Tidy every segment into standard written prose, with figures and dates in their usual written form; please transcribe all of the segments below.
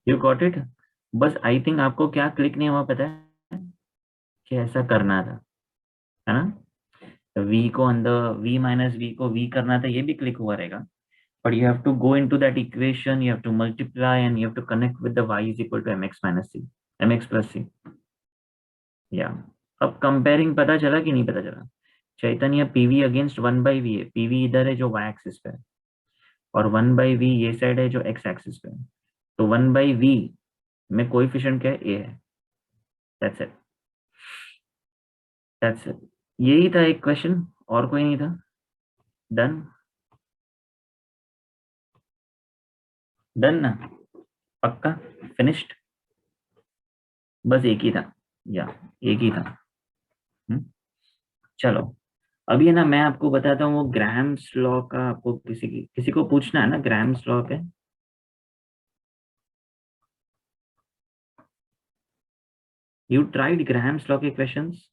You got it? बस I think आपको क्या क्लिक नहीं हुआ पता है, कि ऐसा करना था, है ना? v को अंदर v माइनस वी को v करना था, ये भी क्लिक हुआ रहेगा, but you have to go into that equation, you have to multiply and you have to connect with the y is equal to mx minus c, mx plus c. या अब comparing पता चला कि नहीं पता चला? चैतन्य पीवी अगेंस्ट 1/v है, PV इधर है जो y एक्सिस पे है, और 1/v ये साइड है जो x एक्सिस पे है, तो 1/v में कोएफिशिएंट क्या है? a है। That's it, that's it. यही था एक क्वेश्चन, और कोई नहीं था। डन, डन ना? पक्का? फिनिश्ड? बस एक ही था, या एक ही था। हम्म? चलो, अभी है ना, मैं आपको बताता हूँ वो ग्राहम्स लॉ का, आपको किसी को पूछना है ना ग्राहम्स लॉ पे? यू ट्राइड ग्राहम्स लॉ के क्वेश्चंस?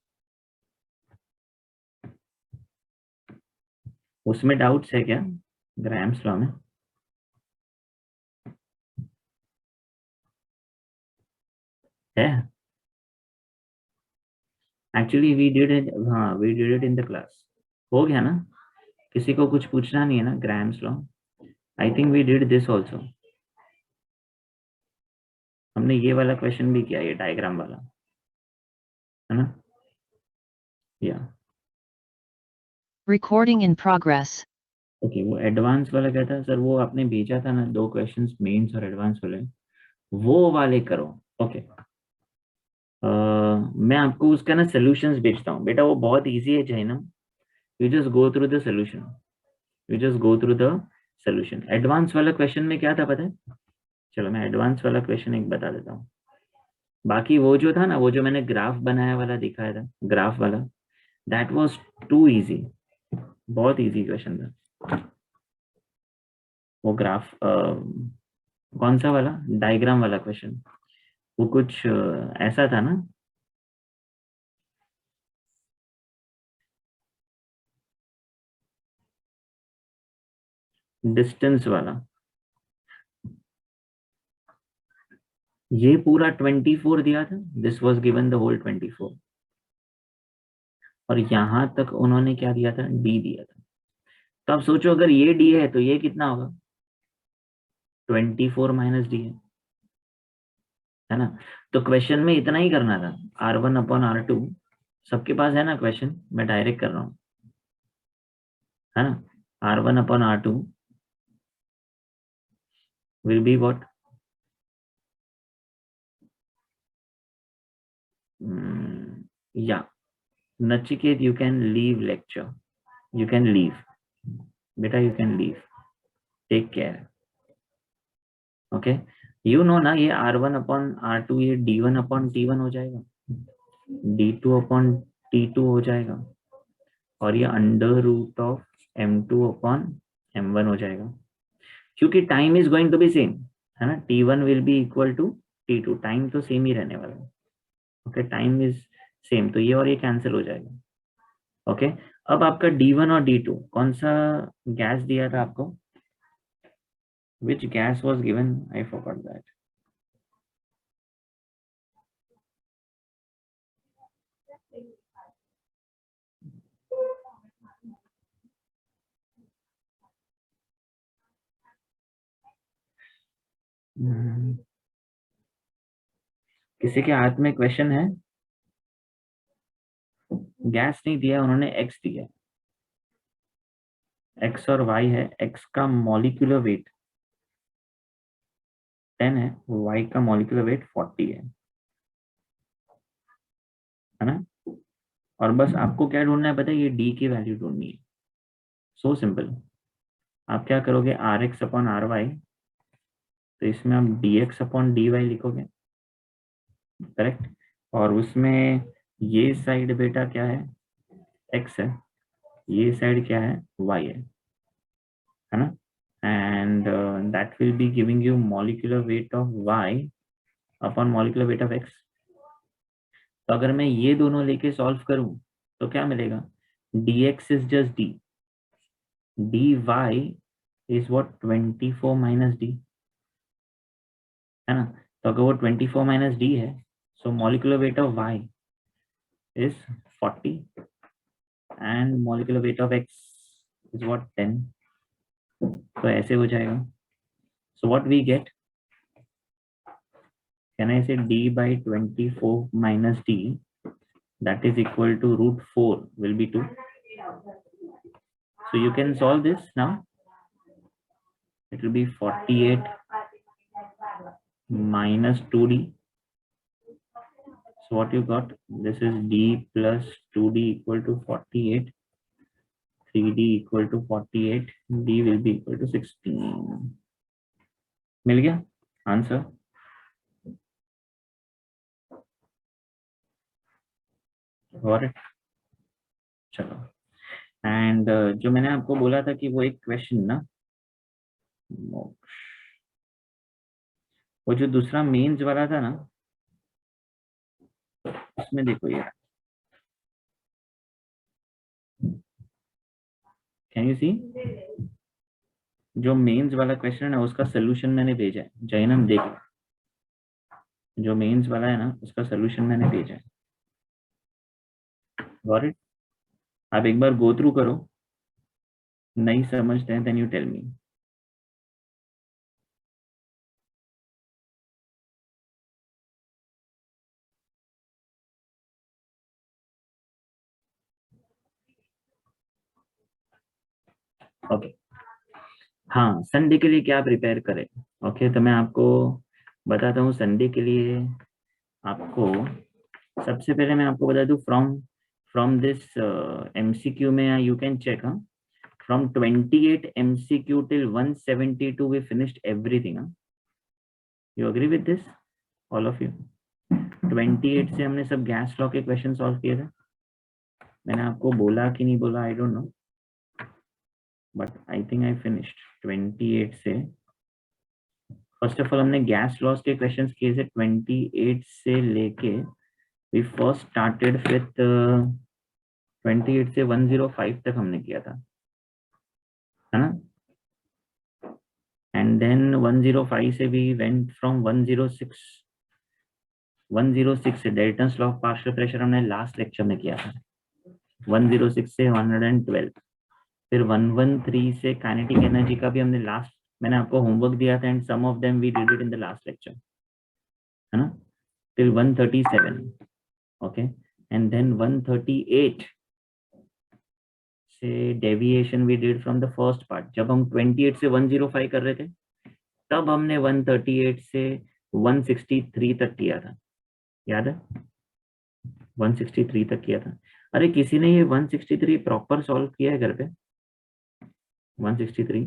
उसमें डाउट्स है क्या ग्राहम्स लॉ में? है? एक्चुअली वी डिड इट, हाँ we did it in the class. हो गया ना? किसी को कुछ पूछना नहीं है ना Graham's law? I think we did this also. हमने ये वाला क्वेश्चन भी किया, ये डायग्राम वाला, है ना? या Recording in progress. ओके, वो एडवांस वाला क्या था सर? वो आपने भेजा था ना, दो क्वेश्चंस मेंस और एडवांस वाले, वो वाले करो। ओके, मैं आपको उसका ना सोल्यूशंस भेजता हूँ बेटा, वो बहुत इजी है Jainam. You just go through the solution, you just go through the solution. Advance वाला क्वेश्चन में क्या था पता है? चलो मैं एडवांस वाला क्वेश्चन एक बता देता हूँ। बाकी वो जो था ना, वो जो मैंने ग्राफ बनाया वाला दिखाया था, ग्राफ वाला, दैट वाज टू इजी, बहुत इजी क्वेश्चन था वो। ग्राफ कौन सा वाला? डायग्राम वाला क्वेश्चन। वो कुछ ऐसा था ना, डिस्टेंस वाला। ये पूरा 24 दिया था, this was given the whole 24, और यहां तक उन्होंने क्या दिया था? डी दिया था। तो अब सोचो, अगर ये डी है तो ये कितना होगा? 24 माइनस डी है ना? तो क्वेश्चन में इतना ही करना था, R1/R2। सबके पास है ना क्वेश्चन? मैं डायरेक्ट कर रहा हूँ, है ना? R1/R2 will be what? Yeah Nachiket, you can leave lecture, you can leave बेटा, you can leave, take care. Okay, you know ना, ये R1/R2 ये D1/T1 हो जाएगा, D2/T2 हो जाएगा, और ये अंडर रूट ऑफ M2/M1 हो जाएगा, क्योंकि time is going to be same, है ना? T1 will be equal to T2, time तो सेम ही रहने वाला है। ओके, टाइम इज सेम, तो ये और ये कैंसिल हो जाएगा। ओके, अब आपका D1 और D2 कौन सा गैस दिया था आपको? Which gas was given? I forgot that. किसी के हाथ में क्वेश्चन है? गैस नहीं दिया उन्होंने, एक्स दिया, एक्स और वाई है। एक्स का मॉलिक्यूलर वेट 10 है, वाई का मॉलिक्यूलर वेट 40 है ना? और बस आपको क्या ढूंढना है पता है? ये डी की वैल्यू ढूंढनी है, सो सिंपल। आप क्या करोगे? RX/RY, तो इसमें आप DX/DY लिखोगे, करेक्ट? और उसमें ये साइड बेटा क्या है? एक्स है, ये साइड क्या है? वाई है ना? And that will be giving you molecular weight of Y upon molecular weight of X. तो अगर मैं ये दोनों लेके सॉल्व करूं तो क्या मिलेगा? dx is just d, dy is what? 24 minus d, है ना? तो अगर वो 24 माइनस डी है, so molecular weight of Y is 40 and molecular weight of X is what 10. तो ऐसे हो जाएगा. So what we get, can I say d by 24 minus d, that is equal to root 4 will be 2. So you can solve this now. It will be 48 minus 2d. So what you got, this is d plus 2d equal to 48, 3d equal to 48, d will be equal to 16. मिल गया answer. Got it? चलो. And जो मैंने आपको बोला था कि वो एक क्वेश्चन ना, वो जो दूसरा मेंस वाला था ना, उसमें देखो यार, कैन यू सी, जो मेंस वाला क्वेश्चन है उसका सोल्यूशन मैंने भेजा है. जैनम देख, जो मेंस वाला है ना उसका सोल्यूशन मैंने भेजा है. Got it? आप एक बार गो थ्रू करो, नहीं समझते हैं then you tell me. Okay. हाँ, संडे के लिए क्या प्रिपेयर करें. ओके, तो मैं आपको बताता हूँ. संडे के लिए आपको सबसे पहले मैं आपको बता दूँ, फ्रॉम दिस MCQ में you can check. From 28 MCQ till 172 we finished everything. You agree with this, all of you? 28 से हमने सब गैस लॉ के क्वेश्चन सॉल्व किए थे. मैंने आपको बोला कि नहीं बोला, I don't know, but I think I finished 28 से. फर्स्ट ऑफ ऑल हमने गैस लॉस के क्वेश्चंस किए थे 28 से लेके, वी फर्स्ट स्टार्टेड विथ 28 से 105 तक हमने किया था, है ना. एंड देन 105 से वी वेंट फ्रॉम 106 से Dalton's law of partial pressure हमने लास्ट लेक्चर में किया था. 106 से 112. फिर 113 से काइनेटिक एनर्जी का भी हमने लास्ट, मैंने आपको होमवर्क दिया था and some of them we did it in the last lecture, है ना, टिल 137. ओके, एंड देन 138 से deviation we did from the first part. जब हम 28 से 105 कर रहे थे तब हमने 138 से 163 तक किया था, याद है? 163 तक किया था. अरे किसी ने ये 163 प्रॉपर सॉल्व किया है घर पे? 163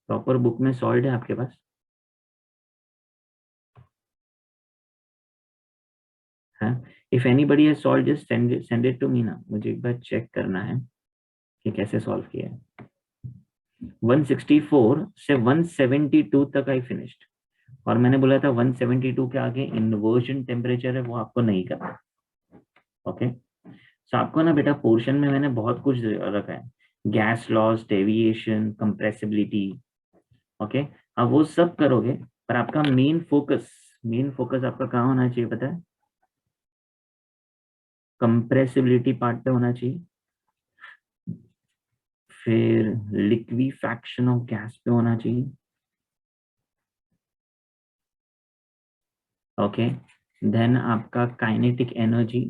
प्रॉपर बुक में सॉल्व है आपके पास? है? If anybody has solve just send it to me ना, मुझे एक बार चेक करना है कि कैसे सॉल्व किया है. 164 से 172 तक आई फिनिश्ड. और मैंने बोला था 172 के आगे इन्वर्जन टेम्परेचर है, वो आपको नहीं करना. ओके, सो आपको ना बेटा पोर्शन में मैंने बहुत कुछ रखा है, gas laws, deviation, compressibility. Okay, अब वो सब करोगे, पर आपका मेन फोकस आपका कहाँ होना चाहिए पता है? कंप्रेसिबिलिटी पार्ट पे होना चाहिए, फिर लिक्विफैक्शन ऑफ गैस पे होना चाहिए. ओके, देन आपका काइनेटिक एनर्जी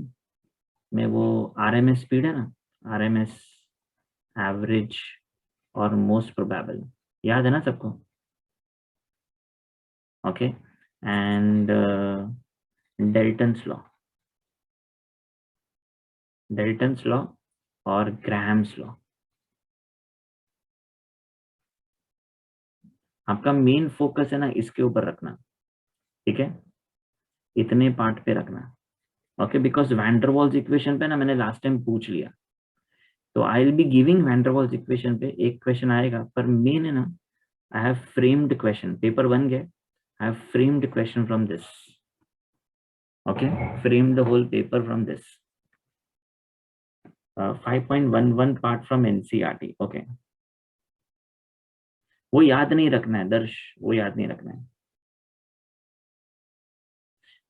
में वो RMS स्पीड है ना, RMS, एवरेज और मोस्ट प्रोबेबल, याद है ना सबको? ओके, एंड डेल्टन्स लॉ और ग्राहम्स लॉ. आपका मेन फोकस है ना इसके ऊपर रखना, ठीक है, इतने पार्ट पे रखना. ओके, बिकॉज वैंडरवाल्स इक्वेशन पे ना मैंने लास्ट टाइम पूछ लिया, तो I will be giving der Waals equation पे एक क्वेश्चन आएगा, पर मेन है ना, I have framed question, paper 1 गया, I have framed question from this. Okay, frame the whole paper from this. 5.11 part from NCERT. Okay, वो याद नहीं रखना है दर्श, वो याद नहीं रखना है.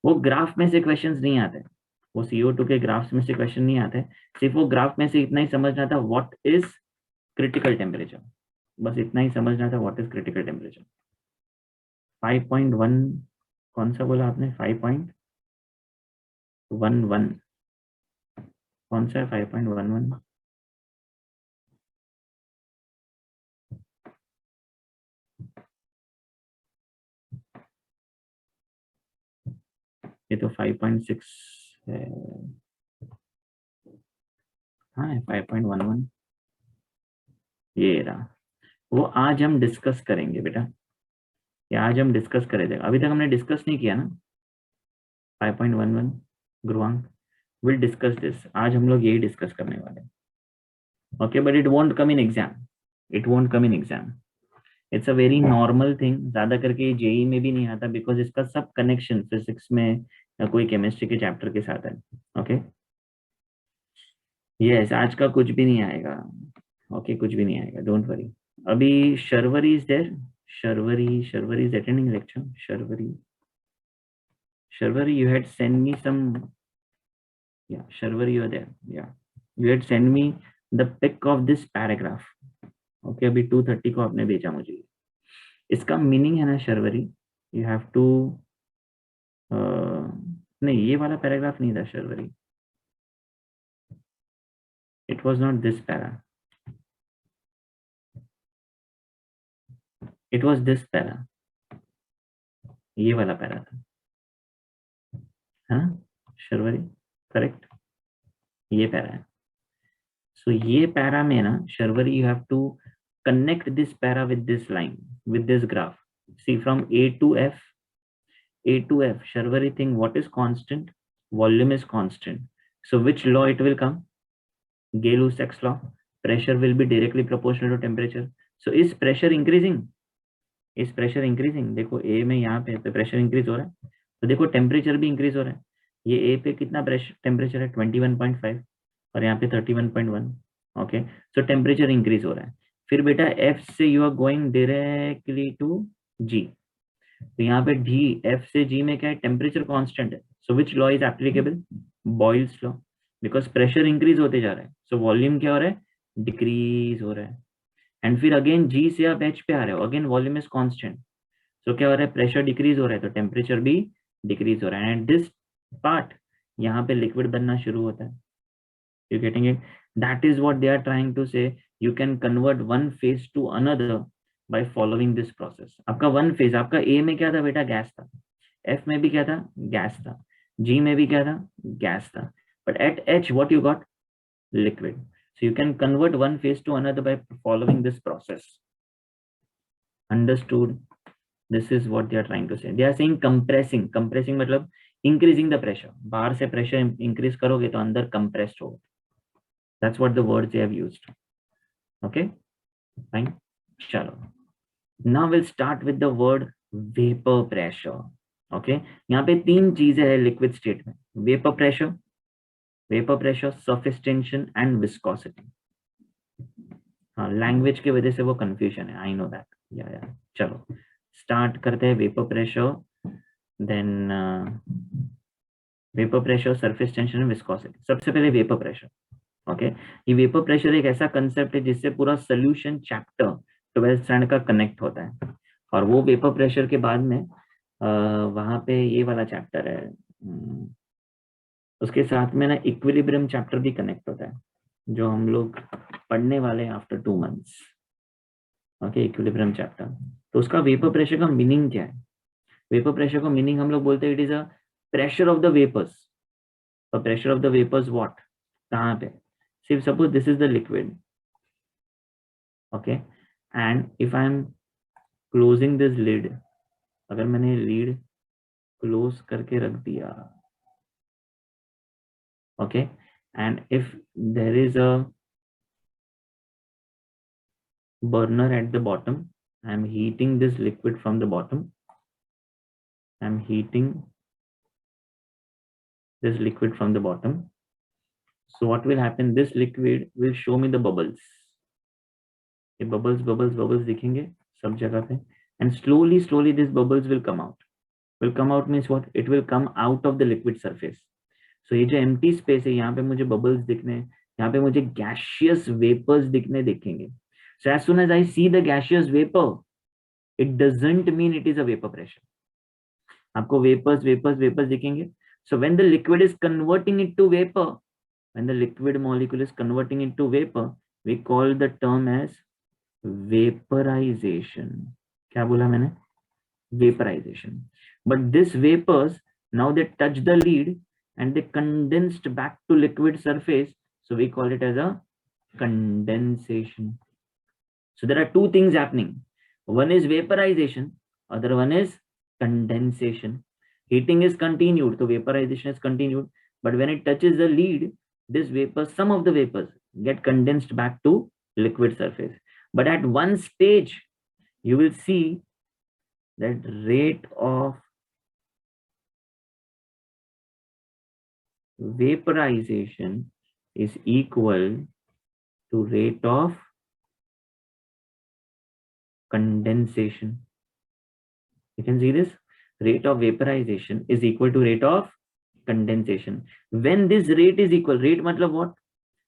वो ग्राफ में से क्वेश्चंस नहीं आते, वो CO2 के ग्राफ्स में से क्वेश्चन नहीं आते, सिर्फ वो ग्राफ में से इतना ही समझना था, व्हाट इज क्रिटिकल टेम्परेचर, बस इतना ही समझना था, व्हाट इज क्रिटिकल टेम्परेचर। 5.1 कौन सा बोला आपने? 5.11 कौन सा है? 5.11 ये तो 5.6 है। हाँ 5.11 ये रहा। वो आज हम डिस्कस करेंगे बेटा, ये आज हम डिस्कस करेंगे, अभी तक हमने डिस्कस नहीं किया ना 5.11 गुरुआंक। विल डिस्कस दिस, आज हम लोग यही डिस्कस करने वाले हैं। Okay, but it won't come in exam, it won't come in exam, it's a very normal thing. ज्यादा करके जेई में भी नहीं आता, बिकॉज इसका सब कनेक्शन फिजिक्स में या कोई केमिस्ट्री के चैप्टर के साथ है। ओके यस, आज का कुछ भी नहीं आएगा। ओके कुछ भी नहीं आएगा, डोंट वरी। अभी Sharvari is there, Sharvari is attending lecture. Sharvari you had sent me some, yeah Sharwari you are there, yeah you had sent me the pic of this paragraph। okay अभी 2:30 को आपने भेजा मुझे, इसका मीनिंग है ना शर्वरी, यू हैव टू नहीं ये वाला पैराग्राफ नहीं था Sharvari, it was not this para, it was this para, ये वाला पैरा था, हाँ शर्वरी करेक्ट, ये पैरा है। सो ये पैरा में ना Sharvari you have to connect this para with this line, with this graph. See from A to F, Sharwari thing, what is constant? Volume is constant. So which law it will come? Gay-Lussac's law. Pressure will be directly proportional to temperature. So is pressure increasing? Is pressure increasing? देखो A में यहाँ पे pressure increase हो रहा है, तो देखो temperature भी इंक्रीज हो रहा है। ये A पे कितना प्रेशर टेम्परेचर है? 21.5 और यहाँ पे 31.1। ओके सो टेम्परेचर इंक्रीज हो रहा है। फिर बेटा F से you are going directly to G, तो यहाँ पे डी F से G में क्या है? टेम्परेचर कांस्टेंट है। So which law is applicable? Boyle's law, because pressure increase होते जा रहा है, सो वॉल्यूम क्या हो रहा है? डिक्रीज हो रहा है। एंड फिर अगेन G से आप H पे आ रहे हो, अगेन वॉल्यूम इज कांस्टेंट, सो क्या हो रहा है? प्रेशर डिक्रीज हो रहा है, तो टेम्परेचर भी डिक्रीज हो रहा है। एंड दिस पार्ट यहाँ पे लिक्विड बनना शुरू होता है। You getting it? That is what they are trying to say. You can convert one phase to another by following this process. आपका one phase, आपका A में क्या था बेटा? गैस था। F में भी क्या था? गैस था। G में भी क्या था? गैस था। But at H, what you got? Liquid. So you can convert one phase to another by following this process. Understood? This is what they are trying to say. They are saying compressing. Compressing मतलब increasing the pressure. बाहर से pressure increase करोगे तो अंदर compressed होगा। That's what the words they have used. Okay, fine. Chalo. Now we'll start with the word vapor pressure. Okay, यहाँ पे तीन चीजें है लिक्विड स्टेट में, vapour pressure, surface tension and viscosity. हाँ लैंग्वेज की वजह से वो कंफ्यूजन है, आई नो दैट। या चलो स्टार्ट करते हैं। Vapour pressure, then vapour pressure, surface tension and viscosity. सबसे पहले वेपर प्रेशर। ओके ये वेपर प्रेशर एक ऐसा कंसेप्ट है जिससे पूरा सोल्यूशन चैप्टर 12th स्टैंडर्ड का कनेक्ट होता है। और वो वेपर प्रेशर के बाद में वहां पे ये वाला चैप्टर है, उसके साथ में ना इक्विलिब्रियम चैप्टर भी कनेक्ट होता है, जो हम लोग पढ़ने वाले हैं after 2 months। Okay equilibrium chapter. तो उसका वेपर प्रेशर का मीनिंग क्या है? वेपर प्रेशर का मीनिंग हम लोग बोलते हैं it is a pressure of the vapours. Pressure of the vapours what? कहाँ पे? If suppose this is the liquid, okay, and if I am closing this lid, अगर मैंने lid close करके रख दिया, okay, and if there is a burner at the bottom, I am heating this liquid from the bottom, I am heating this liquid from the bottom, so what will happen? This liquid will show me the bubbles, ये bubbles दिखेंगे सब जगह पे, and slowly these bubbles will come out। will come out means what? It will come out of the liquid surface. So ये जो empty space है, यहाँ पे मुझे bubbles दिखने, यहाँ पे मुझे gaseous vapors दिखने दिखेंगे. So as soon as I see the gaseous vapor, it doesn't mean it is a vapor pressure. आपको vapors दिखेंगे. So when the liquid is converting it to vapor, when the liquid molecule is converting it to vapor, we call the term as vaporization. क्या बोला मैंने? Vaporization. But this vapors, now they touch the lead and they condensed back to liquid surface, so we call it as a condensation. So there are two things happening. One is vaporization, other one is condensation. Heating is continued, so vaporization is continued, but when it touches the lead, this vapor, some of the vapors get condensed back to liquid surface. But at one stage, you will see that rate of vaporization is equal to rate of condensation. You can see this, rate of vaporization is equal to rate of condensation. When this rate is equal, rate matlab what?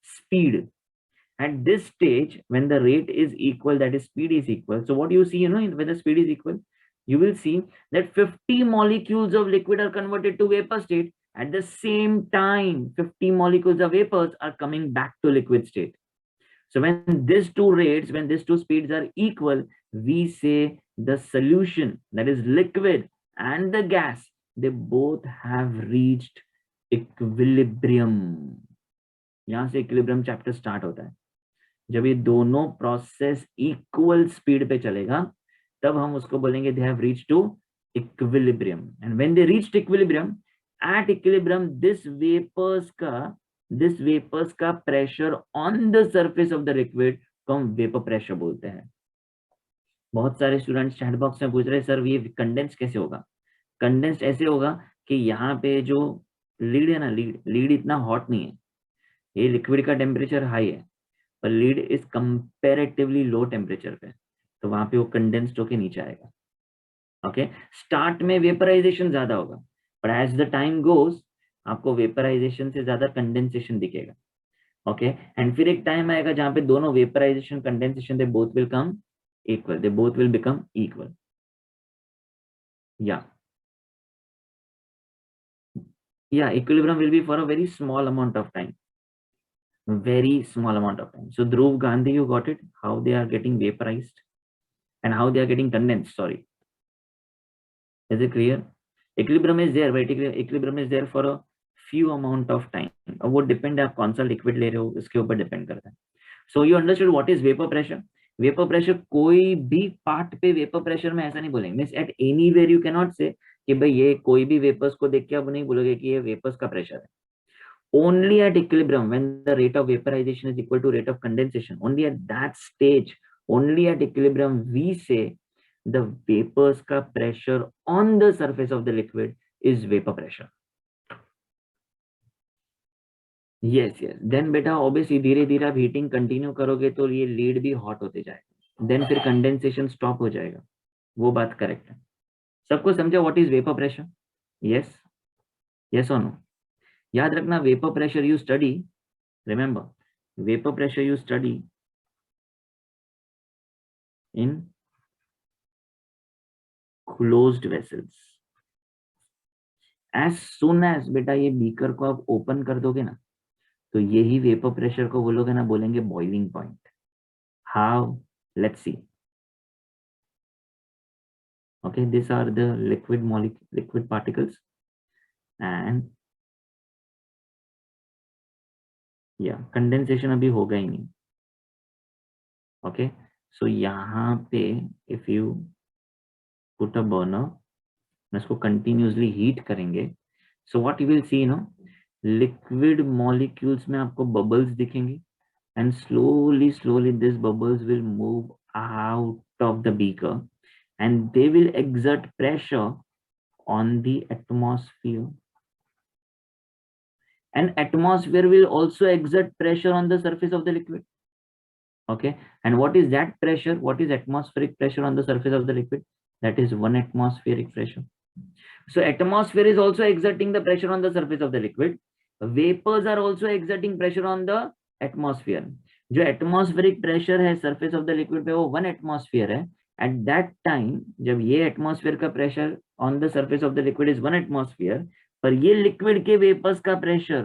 Speed. At this stage, when the rate is equal, that is speed is equal. So what you see, when the speed is equal, you will see that 50 molecules of liquid are converted to vapor state. At the same time, 50 molecules of vapors are coming back to liquid state. So when these two rates, when these two speeds are equal, we say the solution, that is liquid and the gas, they both have reached equilibrium. यहाँ से equilibrium chapter start होता है. जब ये दोनों process equal speed पे चलेगा, तब हम उसको बोलेंगे they have reached to equilibrium. And when they reached equilibrium, at equilibrium, this vapors का pressure on the surface of the liquid को हम vapor pressure बोलते हैं. बहुत सारे स्टूडेंट्स चैट बॉक्स में पूछ रहे हैं सर ये कंडेंस कैसे होगा? कंडेंस ऐसे होगा कि यहाँ पे जो लीड है ना, लीड इतना हॉट नहीं है, ये लिक्विड का टेम्परेचर हाई है, पर lead is comparatively low temperature पे, तो वहां पे वो कंडेंस्ड होके नीचे आएगा. ओके, स्टार्ट में वेपराइजेशन ज्यादा होगा, पर एज द टाइम गोज आपको वेपराइजेशन से ज्यादा कंडेंसेशन दिखेगा. ओके, एंड फिर एक टाइम आएगा जहां पे दोनों vaporisation condensation they both will come equal, they both will become equal. Yeah, equilibrium will be for a very small amount of time, very small amount of time. So Dhruv Gandhi, you got it, how they are getting vaporized and how they are getting condensed. Sorry, is it clear? Equilibrium is there, but equilibrium is there for a few amount of time. अब वो depend आप कौन सा liquid ले रहे हो इसके ऊपर depend करता है. So you understood what is vapor pressure? Vapour pressure कोई भी पार्ट पे वेपर प्रेशर में ऐसा नहीं बोलेंगे, means at anywhere you can not say कि भाई ये कोई भी वेपर्स को देख के आप नहीं बोलोगे कि ये वेपर्स का प्रेशर है. Only at equilibrium when the rate of vaporisation is equal to rate of condensation, only at that stage, only at equilibrium we say the vapours का pressure on the surface of the liquid is vapour pressure. Yes, then बेटा obviously धीरे धीरे आप heating continue करोगे तो ये lead भी hot होते जाएगा, देन फिर कंडेंसेशन स्टॉप हो जाएगा. वो बात करेक्ट है. सबको समझा what is vapour pressure? Yes, yes और नो? याद रखना, vapour pressure you study, remember vapour pressure you study in closed vessels. As soon as बेटा ये बीकर को आप ओपन कर दोगे ना, तो यही वेपर प्रेशर को बोलोगे ना, बोलेंगे boiling point. How? Let's see. Okay, these are the liquid particles, and yeah, condensation अभी होगा ही नहीं. Okay, so यहाँ पे if you put a burner, इसको continuously heat करेंगे, so what you will see, liquid molecules में आपको bubbles दिखेंगे, and slowly these bubbles will move out of the beaker and they will exert pressure on the atmosphere, and atmosphere will also exert pressure on the surface of the liquid. Okay, and what is that pressure? What is atmospheric pressure on the surface of the liquid? That is 1 atmospheric pressure. So atmosphere is also exerting the pressure on the surface of the liquid. Vapors are also exerting pressure on the atmosphere. जो atmospheric pressure है surface of the liquid पे वो 1 atmosphere है. At that time जब ये atmosphere का pressure on the surface of the liquid is 1 atmosphere, पर ये liquid के vapors का pressure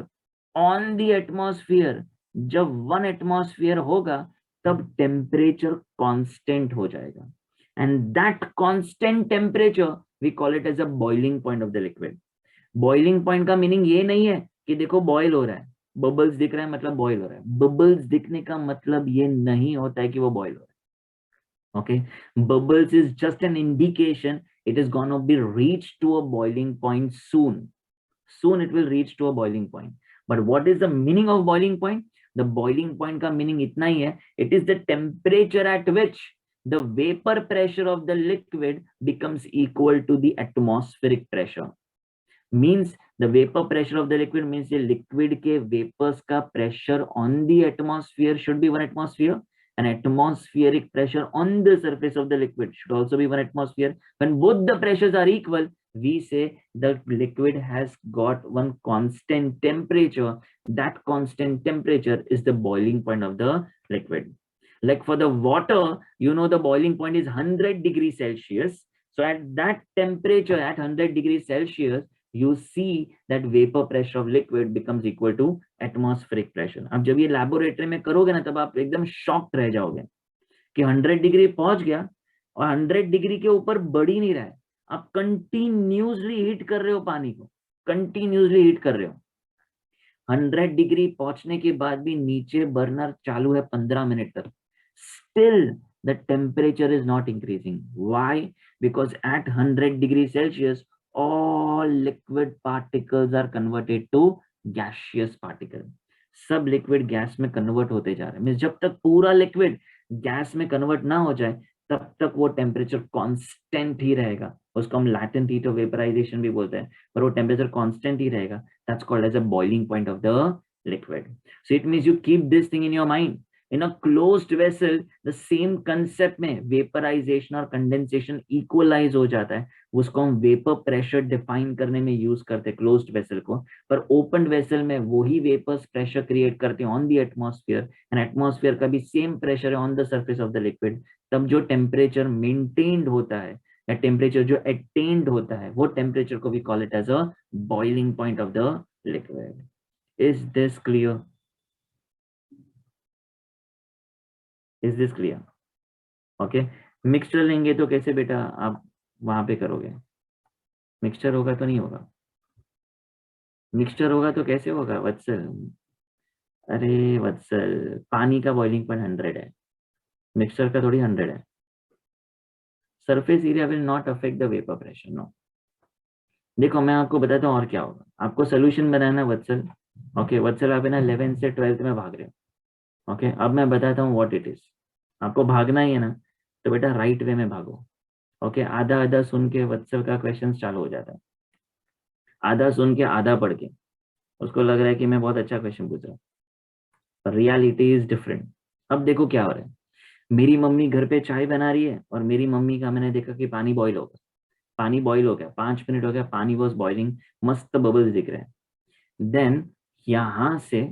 on the atmosphere जब 1 atmosphere होगा तब temperature constant हो जाएगा. And that constant temperature we call it as a boiling point of the liquid. Boiling point का मीनिंग ये नहीं है कि देखो बॉयल हो रहा है, बबल्स दिख रहा है मतलब बॉयल हो रहा है. बबल्स दिखने का मतलब ये नहीं होता है कि वो बॉयल हो रहा है. Okay, bubbles is just an indication it is gonna be reached to a boiling point soon. Soon it will reach to a boiling point. But what is the meaning of boiling point? The boiling point का meaning इतना ही है, it is the temperature at which the vapor pressure of the liquid becomes equal to the atmospheric pressure. Means the vapor pressure of the liquid means the liquid के vapors का pressure on the atmosphere should be 1 atmosphere, and atmospheric pressure on the surface of the liquid should also be 1 atmosphere. When both the pressures are equal, we say the liquid has got one constant temperature. That constant temperature is the boiling point of the liquid. Like for the water, you know the boiling point is 100 degrees Celsius. So at that temperature, at 100 degrees Celsius, you see that vapor pressure of liquid becomes equal to atmospheric pressure. अब जब ये laboratory में करोगे ना तब आप एकदम shocked रह जाओगे कि 100 डिग्री पहुंच गया और 100 डिग्री के ऊपर बढ़ ही नहीं रहा है. आप कंटिन्यूसली हीट कर रहे हो पानी को, कंटिन्यूसली हीट कर रहे हो. 100 डिग्री पहुंचने के बाद भी नीचे बर्नर चालू है 15 मिनट तक. Still the temperature is not increasing. Why? Because at 100 degrees Celsius all liquid particles are converted to gaseous particle. सब लिक्विड गैस में कन्वर्ट होते जा रहे हैं. मींस जब तक पूरा लिक्विड गैस में कन्वर्ट ना हो जाए तब तक वो टेम्परेचर कांस्टेंट ही रहेगा. उसको हम लैटेंट हीट ऑफ वेपराइजेशन भी बोलते हैं, पर वो टेम्परेचर कांस्टेंट ही रहेगा. That's called as a boiling point of the liquid. So it means you keep this thing in your mind. In a closed vessel, the same concept में vaporization और condensation equalize हो जाता है. उसको हम vapor pressure define करने में use करते हैं closed vessel को. पर open vessel में वही vapors pressure create करते हैं on the atmosphere, and atmosphere का भी same pressure है on the surface of the liquid. तब जो temperature maintained होता है या temperature जो attained होता है वो temperature को we call it as a boiling point of the liquid. Is this clear? Is this clear? Okay. Mixture लेंगे तो कैसे बेटा आप वहां पे करोगे? मिक्सचर होगा तो नहीं होगा. मिक्सचर होगा तो कैसे होगा वत्सल? अरे वत्सल, पानी का बॉइलिंग पॉइंट 100 है, मिक्सचर का थोड़ी 100 है. Surface area will not affect the vapour pressure. No. देखो मैं आपको बताता हूँ और क्या होगा. आपको सोल्यूशन बनाना वत्सल. ओके वत्सल, आप है ना 11th से 12th में भाग रहे हो. ओके अब मैं बताता हूँ व्हाट इट इज. आपको भागना ही है ना तो बेटा राइट वे में भागो. ओके आधा आधा सुन के वत्सल का क्वेश्चन चालू हो जाता है. आधा सुन के आधा पढ़ के उसको लग रहा है कि मैं बहुत अच्छा क्वेश्चन पूछ रहा हूँ, पर रियलिटी इज डिफरेंट. अब देखो क्या हो रहा है. मेरी मम्मी घर पे चाय बना रही है और मेरी मम्मी का मैंने देखा कि पानी बॉईल हो गया. पानी बॉईल हो गया, 5 मिनट हो गया, पानी वॉज बॉइलिंग, मस्त बबल्स दिख रहे हैं. देन यहां से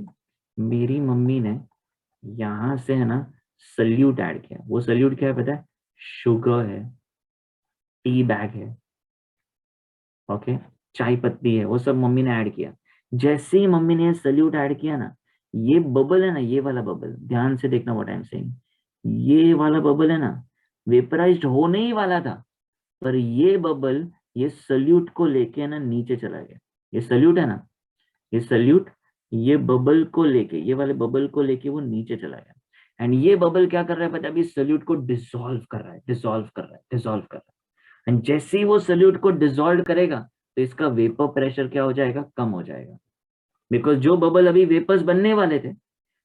मेरी मम्मी ने यहां से है ना सल्यूट ऐड किया. वो सल्यूट क्या है पता है? शुगर है, टी बैग है, ओके चाय पत्ती है, वो सब मम्मी ने ऐड किया. जैसे ही मम्मी ने सल्यूट ऐड किया ना, ये बबल है ना, ये वाला बबल, ध्यान से देखना व्हाट आई एम सेइंग. ये वाला बबल है ना वेपराइज्ड होने ही वाला था, पर ये बबल ये सल्यूट को लेके ना नीचे चला गया. ये सल्यूट है ना, ये सल्यूट ये बबल को लेके, ये वाले बबल को लेके वो नीचे चला गया. एंड ये बबल क्या कर रहा है पता है? अभी सल्यूट को डिसॉल्व कर रहा है, डिसॉल्व कर रहा है, डिसॉल्व कर रहा है. एंड जैसे ही वो सल्यूट को डिसॉल्व करेगा तो इसका वेपर प्रेशर क्या हो जाएगा? कम हो जाएगा. बिकॉज जो बबल अभी वेपर्स बनने वाले थे,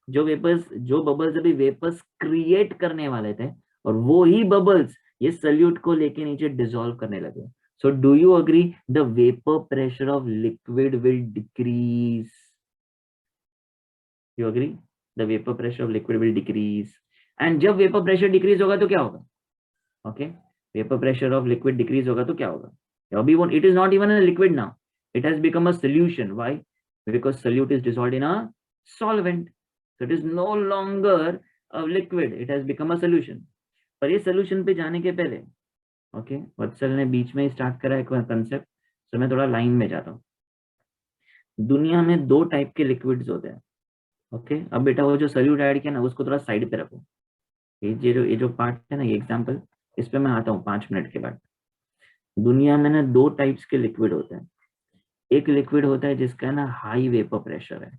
जो बबल्स अभी वेपर्स क्रिएट करने वाले थे, और वो ही बबल्स ये सल्यूट को लेके नीचे डिसॉल्व करने लगे. So do you agree the vapour pressure of liquid will decrease? You agree the vapour pressure of liquid will decrease. And जब वेपर प्रेशर डिक्रीज होगा तो क्या होगा? Okay vapour pressure of liquid decrease होगा तो क्या होगा? अभी वो it is not even a liquid now, it has become a solution. Why? Because solute is dissolved in a solvent, so it is no longer a liquid, it has become a solution. पर ये solution पे जाने के पहले, okay, वत्सल ने बीच में start करा एक कंसेप्ट, तो मैं थोड़ा लाइन में जाता हूँ. दुनिया में दो टाइप के लिक्विड्स होते हैं. ओके, अब बेटा वो जो सोल्यूट ऐड किया ना उसको थोड़ा साइड पे रखो. ये जो पार्ट है ना, ये एग्जांपल, इस पे मैं आता हूँ 5 मिनट के बाद. दुनिया में ना दो टाइप्स के लिक्विड होते हैं. एक लिक्विड होता है जिसका ना हाई वेपर प्रेशर है.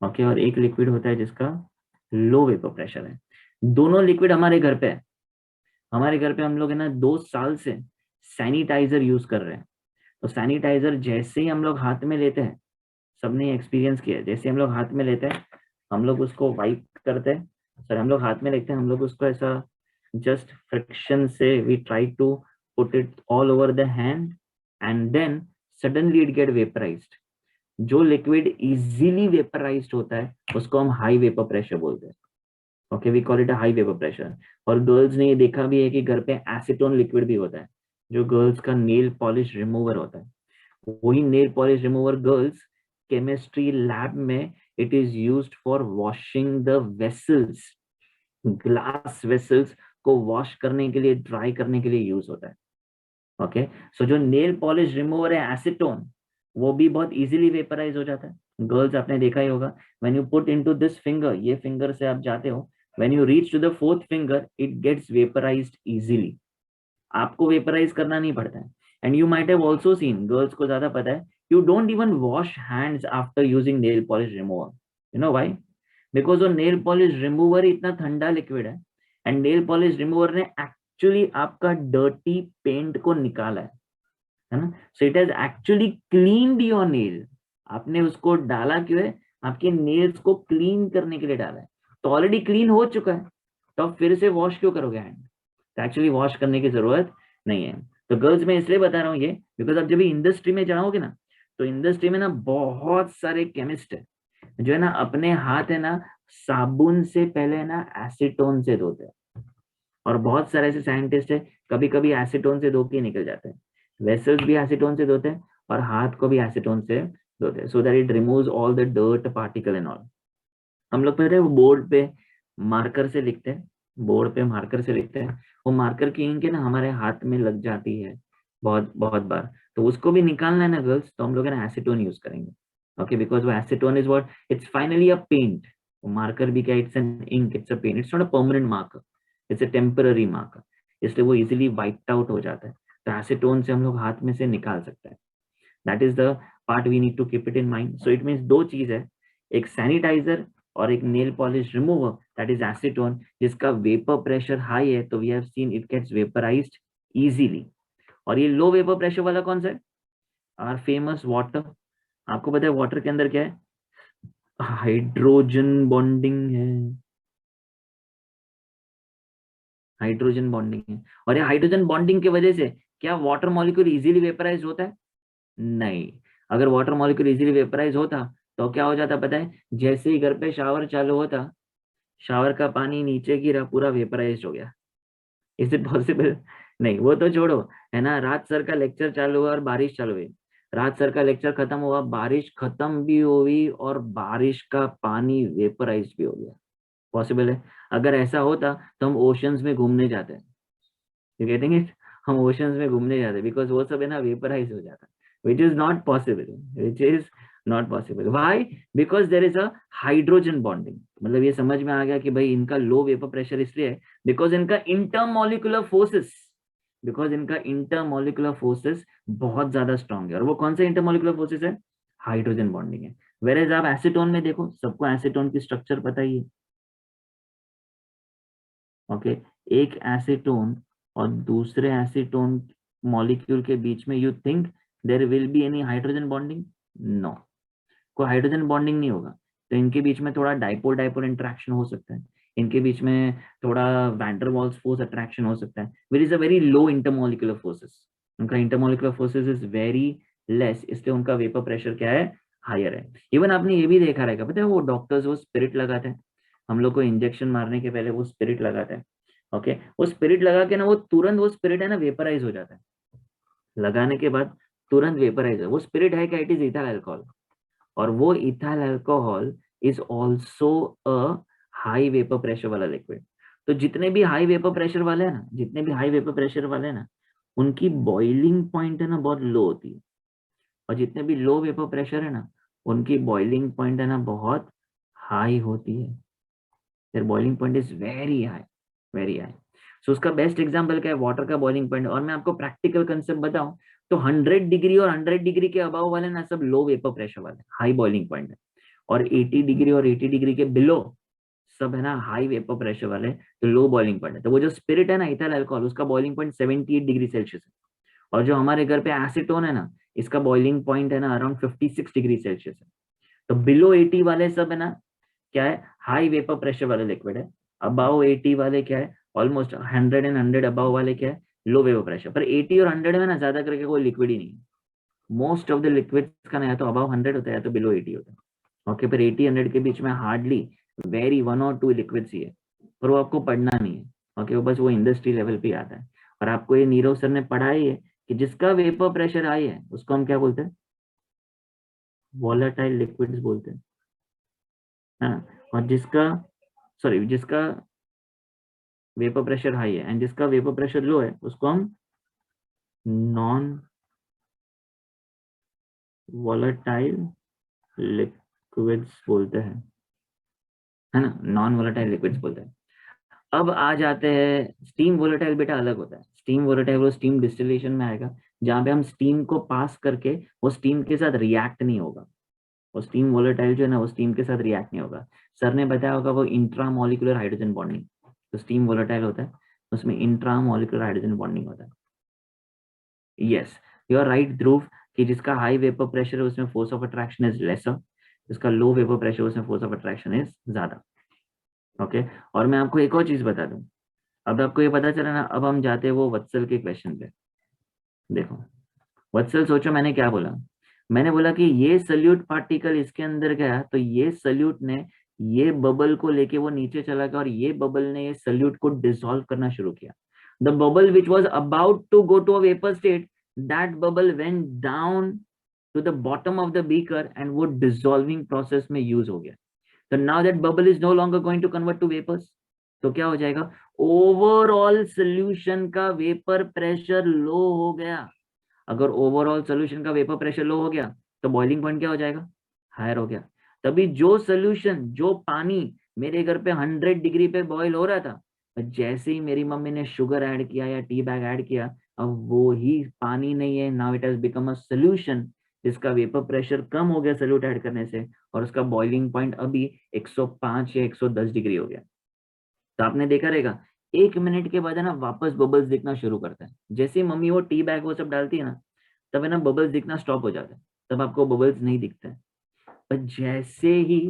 ओके, और एक लिक्विड होता है जिसका लो वेपर प्रेशर है. दोनों लिक्विड हमारे घर पे है. हमारे घर पे हम लोग है ना 2 साल से सैनिटाइजर यूज कर रहे हैं. तो सैनिटाइजर जैसे ही हम लोग हाथ में लेते हैं, सबने एक्सपीरियंस किया है, जैसे हम लोग हाथ में लेते हैं, हम लोग उसको वाइप करते हैं. सर हम लोग हाथ में लेते हैं, हम लोग उसको ऐसा जस्ट फ्रिक्शन से we try to put it all over the hand, and then suddenly it get vaporized. जो लिक्विड इजीली वेपराइज्ड होता है उसको हम हाई वेपर प्रेशर बोलते हैं. Okay, we call it a high vapour pressure. और गर्ल्स ने ये देखा भी है कि घर पे एसीटोन लिक्विड भी होता है, जो गर्ल्स का नेल पॉलिश रिमूवर होता है. वही nail polish remover girls chemistry lab में it is used for washing the vessels. Glass vessels को वॉश करने के लिए, ड्राई करने के लिए यूज होता है. ओके, सो जो नेल पॉलिश रिमूवर है एसीटोन, वो भी बहुत इजीली वेपराइज हो जाता है. गर्ल्स आपने देखा ही होगा, when you put into this finger, ये फिंगर से आप जाते हो, when you reach to the fourth finger it gets vaporized easily. आपको वेपराइज करना नहीं पड़ता है. And you might have also seen, girls को ज्यादा पता है, you don't even wash hands after using nail polish remover. You know why? Because वो नेल पॉलिश रिमूवर इतना ठंडा लिक्विड है, एंड नेल पॉलिश रिमूवर ने एक्चुअली आपका डर्टी पेंट को निकाला है ना. So it has actually cleaned your nail. आपने उसको डाला क्यों है? आपके नेल्स को क्लीन करने के लिए डाला है. तो ऑलरेडी क्लीन हो चुका है, तो आप फिर से वॉश क्यों करोगे हैंड? तो एक्चुअली वॉश करने की जरूरत नहीं है. तो गर्ल्स मैं इसलिए बता रहा हूँ ये, बिकॉज आप जब इंडस्ट्री में जाओगे ना, तो इंडस्ट्री में ना बहुत सारे केमिस्ट है जो है ना अपने हाथ है ना साबुन से पहले है ना एसीटोन से धोते हैं. और बहुत सारे ऐसे साइंटिस्ट है, कभी कभी एसीटोन से धो के निकल जाते हैं. वेसल्स भी एसीटोन से धोते हैं और हाथ को भी एसीटोन से धोते हैं, so that it removes all the dirt particle and all. हम लोग पहले वो बोर्ड पे मार्कर से लिखते हैं, बोर्ड पे मार्कर से लिखते हैं, वो मार्कर की इंक है ना हमारे हाथ में लग जाती है बहुत बहुत बार. तो उसको भी निकालना है ना गर्ल्स, तो हम लोग है ना एसीटोन यूज करेंगे. ओके, बिकॉज वो acetone is what, it's finally a paint. Marker भी क्या, it's an ink, it's a paint, it's not a permanent marker, it's a temporary marker. इसलिए वो इजिली वाइप्ड आउट हो जाता है. तो एसीटोन से हम लोग हाथ में से निकाल सकते हैं. That is the part we need to keep it in mind. So it means दो चीज है, एक सैनिटाइजर और एक nail polish remover, that is acetone, जिसका वेपर प्रेशर हाई है, तो we have seen it gets vaporized easily. और ये लो वेपर प्रेशर वाला कौन सा है? Are famous water. आपको पता है वाटर के अंदर क्या है? हाइड्रोजन बॉन्डिंग है. हाइड्रोजन बॉन्डिंग है. और ये हाइड्रोजन बॉन्डिंग की वजह से क्या वाटर मॉलिक्यूल इजीली वेपराइज होता है? नहीं. अगर वाटर मॉलिक्यूल इजीली वेपराइज होता तो क्या हो जाता पता है? जैसे ही घर पे शावर चालू होता, शावर का पानी नीचे गिरा, पूरा वेपराइज हो गया. Is it possible? नहीं. वो तो छोड़ो, है ना, रात सर का लेक्चर चालू हुआ और बारिश चालू हुई, रात सर का लेक्चर खत्म हुआ, बारिश खत्म भी हुई और बारिश का पानी वेपराइज भी हो गया. पॉसिबल है? अगर ऐसा होता तो हम ओशंस में घूमने जाते हैं. You getting it? हम ओशंस में घूमने जाते बिकॉज वो सब है ना वेपराइज हो जाता. विच is not possible, which is not possible. Why? Because there is a hydrogen bonding. मतलब ये समझ में आ गया कि भाई इनका लो वेपर प्रेशर इसलिए है बिकॉज इनका इंटरमोलिकुलर फोर्सेस, बिकॉज इनका इंटरमोलिकुलर फोर्सेस बहुत ज्यादा स्ट्रांग है. और वो कौन से इंटरमोलिकुलर फोर्सेस है? हाइड्रोजन बॉन्डिंग है. वेरेज आप एसीटोन में देखो, सबको एसीटोन की स्ट्रक्चर पता ही है. ओके, एक एसीटोन और दूसरे एसीटोन मॉलिक्यूल के बीच में you think there will be any hydrogen bonding? No, कोई हाइड्रोजन बॉन्डिंग नहीं होगा. तो इनके बीच में थोड़ा डाइपोल डाइपोल इंटरेक्शन हो सकता है, इनके बीच में थोड़ा वैंडर वाल्स फोर्स अट्रैक्शन हो सकता है, which is a very low intermolecular forces. उनका intermolecular forces is very less, इसलिए उनका वेपर प्रेशर क्या है? हायर है. इवन आपने ये भी देखा रहेगा, पता है वो डॉक्टर्स वो स्पिरिट लगाते हैं, हम लोग को इंजेक्शन मारने के पहले वो स्पिरिट लगाते हैं. ओके, वो स्पिरिट लगा के ना वो तुरंत वो स्पिरिट है ना वेपराइज हो जाता है. लगाने के बाद तुरंत वेपराइज, वो स्पिरिट है क्या? इट इज इथाइल अल्कोहल, और वो ethyl alcohol is also a high vapour pressure वाला लिक्विड। तो जितने भी हाई वेपर प्रेशर वाले हैं ना, जितने भी हाई वेपर प्रेशर वाले हैं ना, उनकी बॉइलिंग पॉइंट है ना बहुत लो होती है, और जितने भी लो वेपर प्रेशर है ना, उनकी बॉइलिंग पॉइंट है ना बहुत हाई होती है। Their boiling point is very high, very high. So उसका बेस्ट एग्जांपल क्या है? वाटर का बॉइलिंग पॉइंट। और मैं आपको प्रैक्टिकल कंसेप्ट बताऊं तो 100 डिग्री और 100 डिग्री के अबाव वाले ना सब लो वेपर प्रेशर वाले, हाई बॉइलिंग पॉइंट है। और 80 डिग्री और 80 डिग्री के बिलो सब है ना हाई वेपर प्रेशर वाले, तो लो बॉइलिंग पॉइंट है। तो वो जो स्पिरिट है ना इथाइल अल्कोहल, उसका बॉइलिंग पॉइंट 78 डिग्री सेल्सियस है। और जो हमारे घर पे एसीटोन है ना, इसका बॉइलिंग पॉइंट है ना अराउंड 56 डिग्री सेल्सियस है। तो बिलो 80 वाले सब है ना क्या है? हाई वेपर प्रेशर वाले लिक्विड है। अबाव 80 वाले क्या है? ऑलमोस्ट 100 एंड 100 अबाव वाले क्या है? लो वेपर प्रेशर। पर 80 और 100 में ना ज्यादा करके कोई लिक्विड ही नहीं है। मोस्ट ऑफ द लिक्विड्स का ना या तो अबाव 100 होता है या तो बिलो 80 होता है। ओके, पर 80-100 के बीच में हार्डली वेरी 1 और 2 लिक्विड्स ही है, पर वो आपको पढ़ना नहीं है। ओके, वो बस वो इंडस्ट्री लेवल पे आता है। और आपको ये नीरव सर ने पढ़ाई है कि जिसका वेपर प्रेशर हाई है उसको हम क्या बोलते हैं? वॉलेटाइल लिक्विड्स बोलते हैं, है ना। और जिसका, सॉरी, जिसका वेपर प्रेशर हाई है एंड जिसका वेपर प्रेशर लो है उसको हम नॉन वॉलेटाइल लिक्विड्स बोलते हैं, है ना। नॉन वॉलेटाइल लिक्विड्स बोलते हैं। अब आ जाते हैं स्टीम वोलेटाइल। बेटा अलग होता है स्टीम वोलेटाइल, वो स्टीम डिस्टिलेशन में आएगा, जहां पे हम स्टीम को पास करके वो स्टीम के साथ रिएक्ट नहीं होगा। वो स्टीम वोलेटाइल जो है ना वो स्टीम के साथ रिएक्ट नहीं होगा। सर ने बताया होगा वो इंट्रामोलिकुलर हाइड्रोजन बॉन्डिंग, तो स्टीम वोलेटाइल होता है, उसमें इंट्रामोलिकुलर हाइड्रोजन बॉन्डिंग होता है। यस, यू आर राइट ध्रुव, कि जिसका हाई वेपर प्रेशर है उसमें force of attraction is lesser, जिसका लो वेपर प्रेशर उसमें फोर्स ऑफ अट्रैक्शन इज ज्यादा। ओके, और मैं आपको एक और चीज बता दूं। अब आपको ये पता चला ना, अब हम जाते हैं वो वत्सल के क्वेश्चन पे। देखो वत्सल, सोचो मैंने क्या बोला। मैंने बोला कि ये सल्यूट पार्टिकल इसके अंदर गया, तो ये सल्यूट ने ये बबल को लेके वो नीचे चला गया, और ये बबल ने ये सल्यूट को डिसॉल्व करना शुरू किया। The bubble which was about to go to a vapour state, that bubble went down to the bottom of the beaker and वो डिसॉल्विंग प्रोसेस में यूज हो गया। तो now that bubble is no longer going to convert to vapours. तो क्या हो जाएगा? Overall solution का वेपर प्रेशर लो हो गया। अगर ओवरऑल सोल्यूशन का वेपर प्रेशर लो हो गया तो बॉइलिंग पॉइंट क्या हो जाएगा? हायर हो गया। तभी जो सोल्यूशन, जो पानी मेरे घर पे 100 डिग्री पे बॉईल हो रहा था, जैसे ही मेरी मम्मी ने शुगर ऐड किया या टी बैग ऐड किया, अब वो ही पानी नहीं है, now it has become a solution जिसका वेपर प्रेशर कम हो गया सोल्यूट ऐड करने से, और उसका बॉइलिंग पॉइंट अभी 105 या 110 डिग्री हो गया। तो आपने देखा रहेगा 1 मिनट के बाद है ना वापस बबल्स दिखना शुरू करता है। जैसे ही मम्मी वो टी बैग वो सब डालती है ना, तब है ना बबल्स दिखना स्टॉप हो जाता है, तब आपको बबल्स नहीं दिखते हैं। पर जैसे ही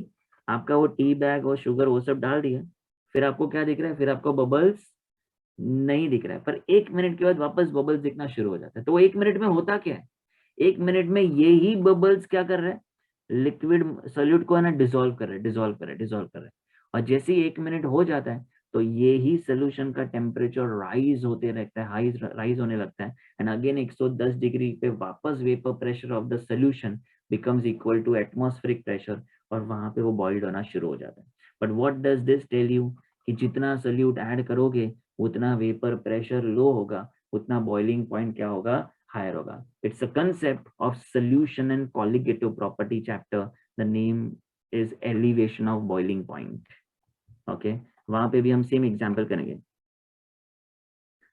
आपका वो टी बैग और शुगर वो सब डाल दिया, फिर आपको क्या दिख रहा है? फिर आपको बबल्स नहीं दिख रहा है, पर 1 मिनट के बाद वापस बबल्स दिखना शुरू हो जाता है। तो वो 1 मिनट में होता क्या है? 1 मिनट में ये ही बबल्स क्या कर रहे हैं? लिक्विड सोल्यूट को है ना डिसॉल्व कर रहे हैं, डिसॉल्व कर रहे हैं, डिसॉल्व कर रहे हैं। और जैसे ही 1 मिनट हो जाता है, तो ये ही सोल्यूशन का टेम्परेचर राइज होते रहता है, हाई राइज होने लगता है, एंड अगेन 110 डिग्री पे वापस vapour pressure of the solution becomes equal to atmospheric pressure, और वहां पे वो बॉइल्ड होना शुरू हो जाता है। But what does this tell you? कि जितना सोल्यूट ऐड करोगे उतना वेपर प्रेशर लो होगा, उतना बॉइलिंग पॉइंट क्या होगा? हायर होगा। It's a concept of solution and colligative property chapter. The name is elevation of boiling point. Okay, वहां पे भी हम सेम एग्जांपल करेंगे।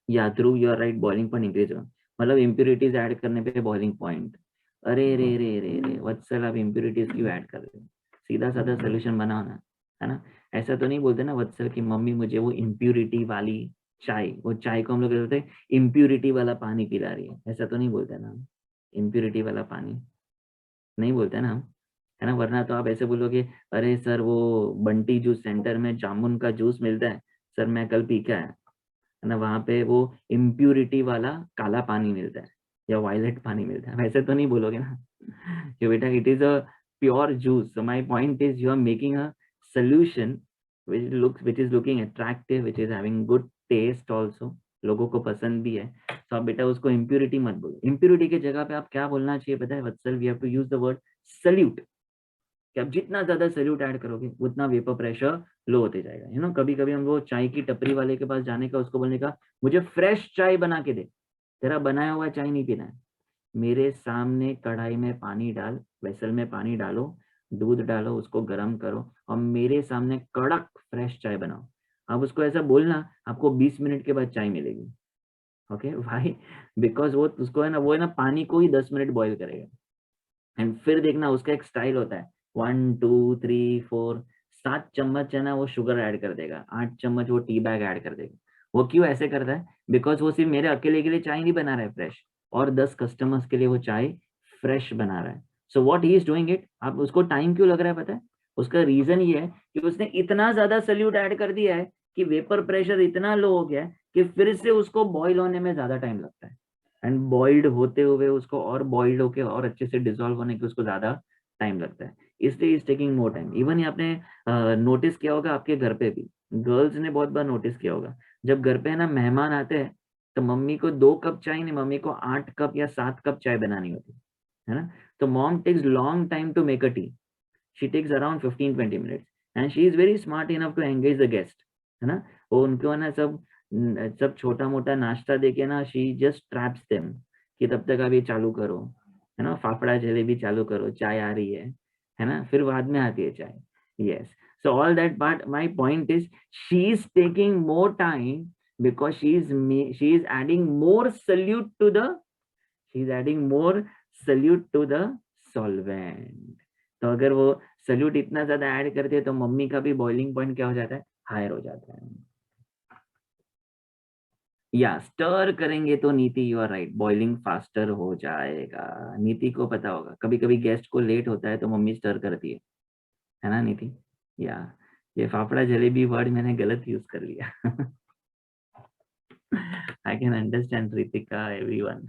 या through your right, boiling point increase होगा, मतलब इम्प्योरिटीज ऐड करने पे बॉइलिंग पॉइंट। अरे रे रे रे रे वत्सल, आप इम्प्योरिटीज क्यों ऐड कर रहे हो? सीधा साधा सोल्यूशन बनाओ ना, है ना। ऐसा तो नहीं बोलते ना वत्सल की मम्मी मुझे वो इम्प्योरिटी वाली चाय, वो चाय को हम लोग बोलते हैं इम्प्योरिटी वाला पानी पिला रही है, ऐसा तो नहीं बोलते ना हम। इम्प्योरिटी वाला पानी नहीं बोलते ना हम, है ना। वरना तो आप ऐसे बोलोगे, अरे सर वो बंटी जूस सेंटर में जामुन का जूस मिलता है सर, मैं कल पी के आया, है ना। वहां पे वो इम्प्यूरिटी वाला काला पानी मिलता है या वायलेट पानी मिलता है, वैसे तो नहीं बोलोगे ना कि बेटा it is a pure juice. So my point is you are making a solution which is looking attractive, which is having good taste also, लोगों को पसंद भी है, तो आप बेटा उसको इम्प्योरिटी मत बोलो, इम्प्योरिटी की जगह पे आप क्या बोलना चाहिए पता है Vatsal, we have to use the word salute, कि आप जितना ज्यादा सल्यूट ऐड करोगे उतना वेपर प्रेशर लो होते जाएगा। यू नो कभी कभी हम वो चाय की टपरी वाले के पास जाने का, उसको बोलने का मुझे फ्रेश चाय बना के दे, तेरा बनाया हुआ चाय नहीं पीना है, मेरे सामने कढ़ाई में पानी डाल, वेसल में पानी डालो, दूध डालो, उसको गर्म करो और मेरे सामने कड़क फ्रेश चाय बनाओ। आप उसको ऐसा बोलना, आपको 20 मिनट के बाद चाय मिलेगी। ओके भाई, बिकॉज वो उसको है ना पानी को ही 10 मिनट बॉईल करेगा। एंड फिर देखना उसका एक स्टाइल होता है, 1 2 3 4 7 चम्मच है ना वो शुगर ऐड कर देगा, 8 चम्मच वो टी बैग ऐड कर देगा। वो क्यों ऐसे करता है? बिकॉज वो सिर्फ मेरे अकेले के लिए चाय नहीं बना रहा है फ्रेश, और 10 कस्टमर्स के लिए वो चाय फ्रेश बना रहा है। So what he is doing it, आप उसको टाइम क्यों लग रहा है पता है? उसका रीजन ये है कि उसने इतना ज्यादा सल्यूट ऐड कर दिया है कि वेपर प्रेशर इतना लो हो गया है कि फिर से उसको बॉईल होने में ज्यादा टाइम लगता है, एंड बॉइल्ड होते हुए उसको और बॉइल्ड होके और अच्छे से डिसॉल्व होने के उसको ज्यादा टाइम लगता है, इसलिए is taking more time. Even ये आपने नोटिस किया होगा आपके घर पे भी, गर्ल्स ने बहुत बार नोटिस किया होगा, जब घर पे है ना मेहमान आते हैं तो मम्मी को 2 कप चाय नहीं, मम्मी को 8 कप या 7 कप चाय बनानी होती है ना। तो mom takes long time to make a tea, she takes around 15-20 minutes, and she is very smart enough to engage the guest, है ना। वो उनको है ना सब छोटा मोटा नाश्ता देके ना, शी जस्ट ट्रैप्स देम कि तब तक आप ये चालू करो, है ना, फाफड़ा जलेबी चालू करो, चाय आ रही है ना, फिर बाद में आती है चाय। Yes, so all that part, my point is she is taking more time because she is adding more solute to the, she is adding more solute to the solvent। तो अगर वो सल्यूट इतना ज्यादा ऐड करते हैं तो mummy का भी बॉइलिंग पॉइंट क्या हो जाता है, हायर हो जाता है। या स्टर करेंगे तो Niti you are right, boiling faster हो जाएगा। नीति को पता होगा कभी कभी गेस्ट को लेट होता है तो मम्मी स्टर करती है ना नीति। या ये फाफड़ा जलेबी वर्ड मैंने गलत यूज कर लिया। I can understand Ritika, everyone.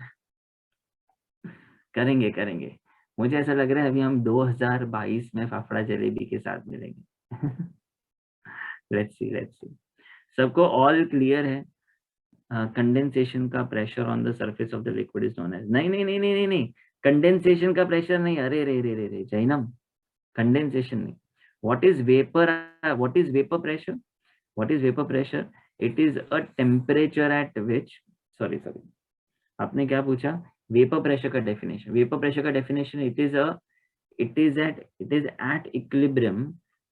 करेंगे करेंगे, मुझे ऐसा लग रहा है अभी हम 2022 में फाफड़ा जलेबी के साथ मिलेंगे। लेट्स सी लेट्स सी, सबको ऑल क्लियर है? कंडेंसेशन का pressure on the surface of the liquid is known as, नहीं नहीं नहीं नहीं नहीं नहीं, कंडेंसेशन का प्रेशर नहीं, अरे रे रे रे रे जैनम, कंडेंसेशन नहीं। What is vapour, what is vapour pressure, what is vapour pressure? It is a temperature at which, sorry sorry, आपने क्या पूछा? वेपर प्रेशर का डेफिनेशन, वेपर प्रेशर का definition, it is at equilibrium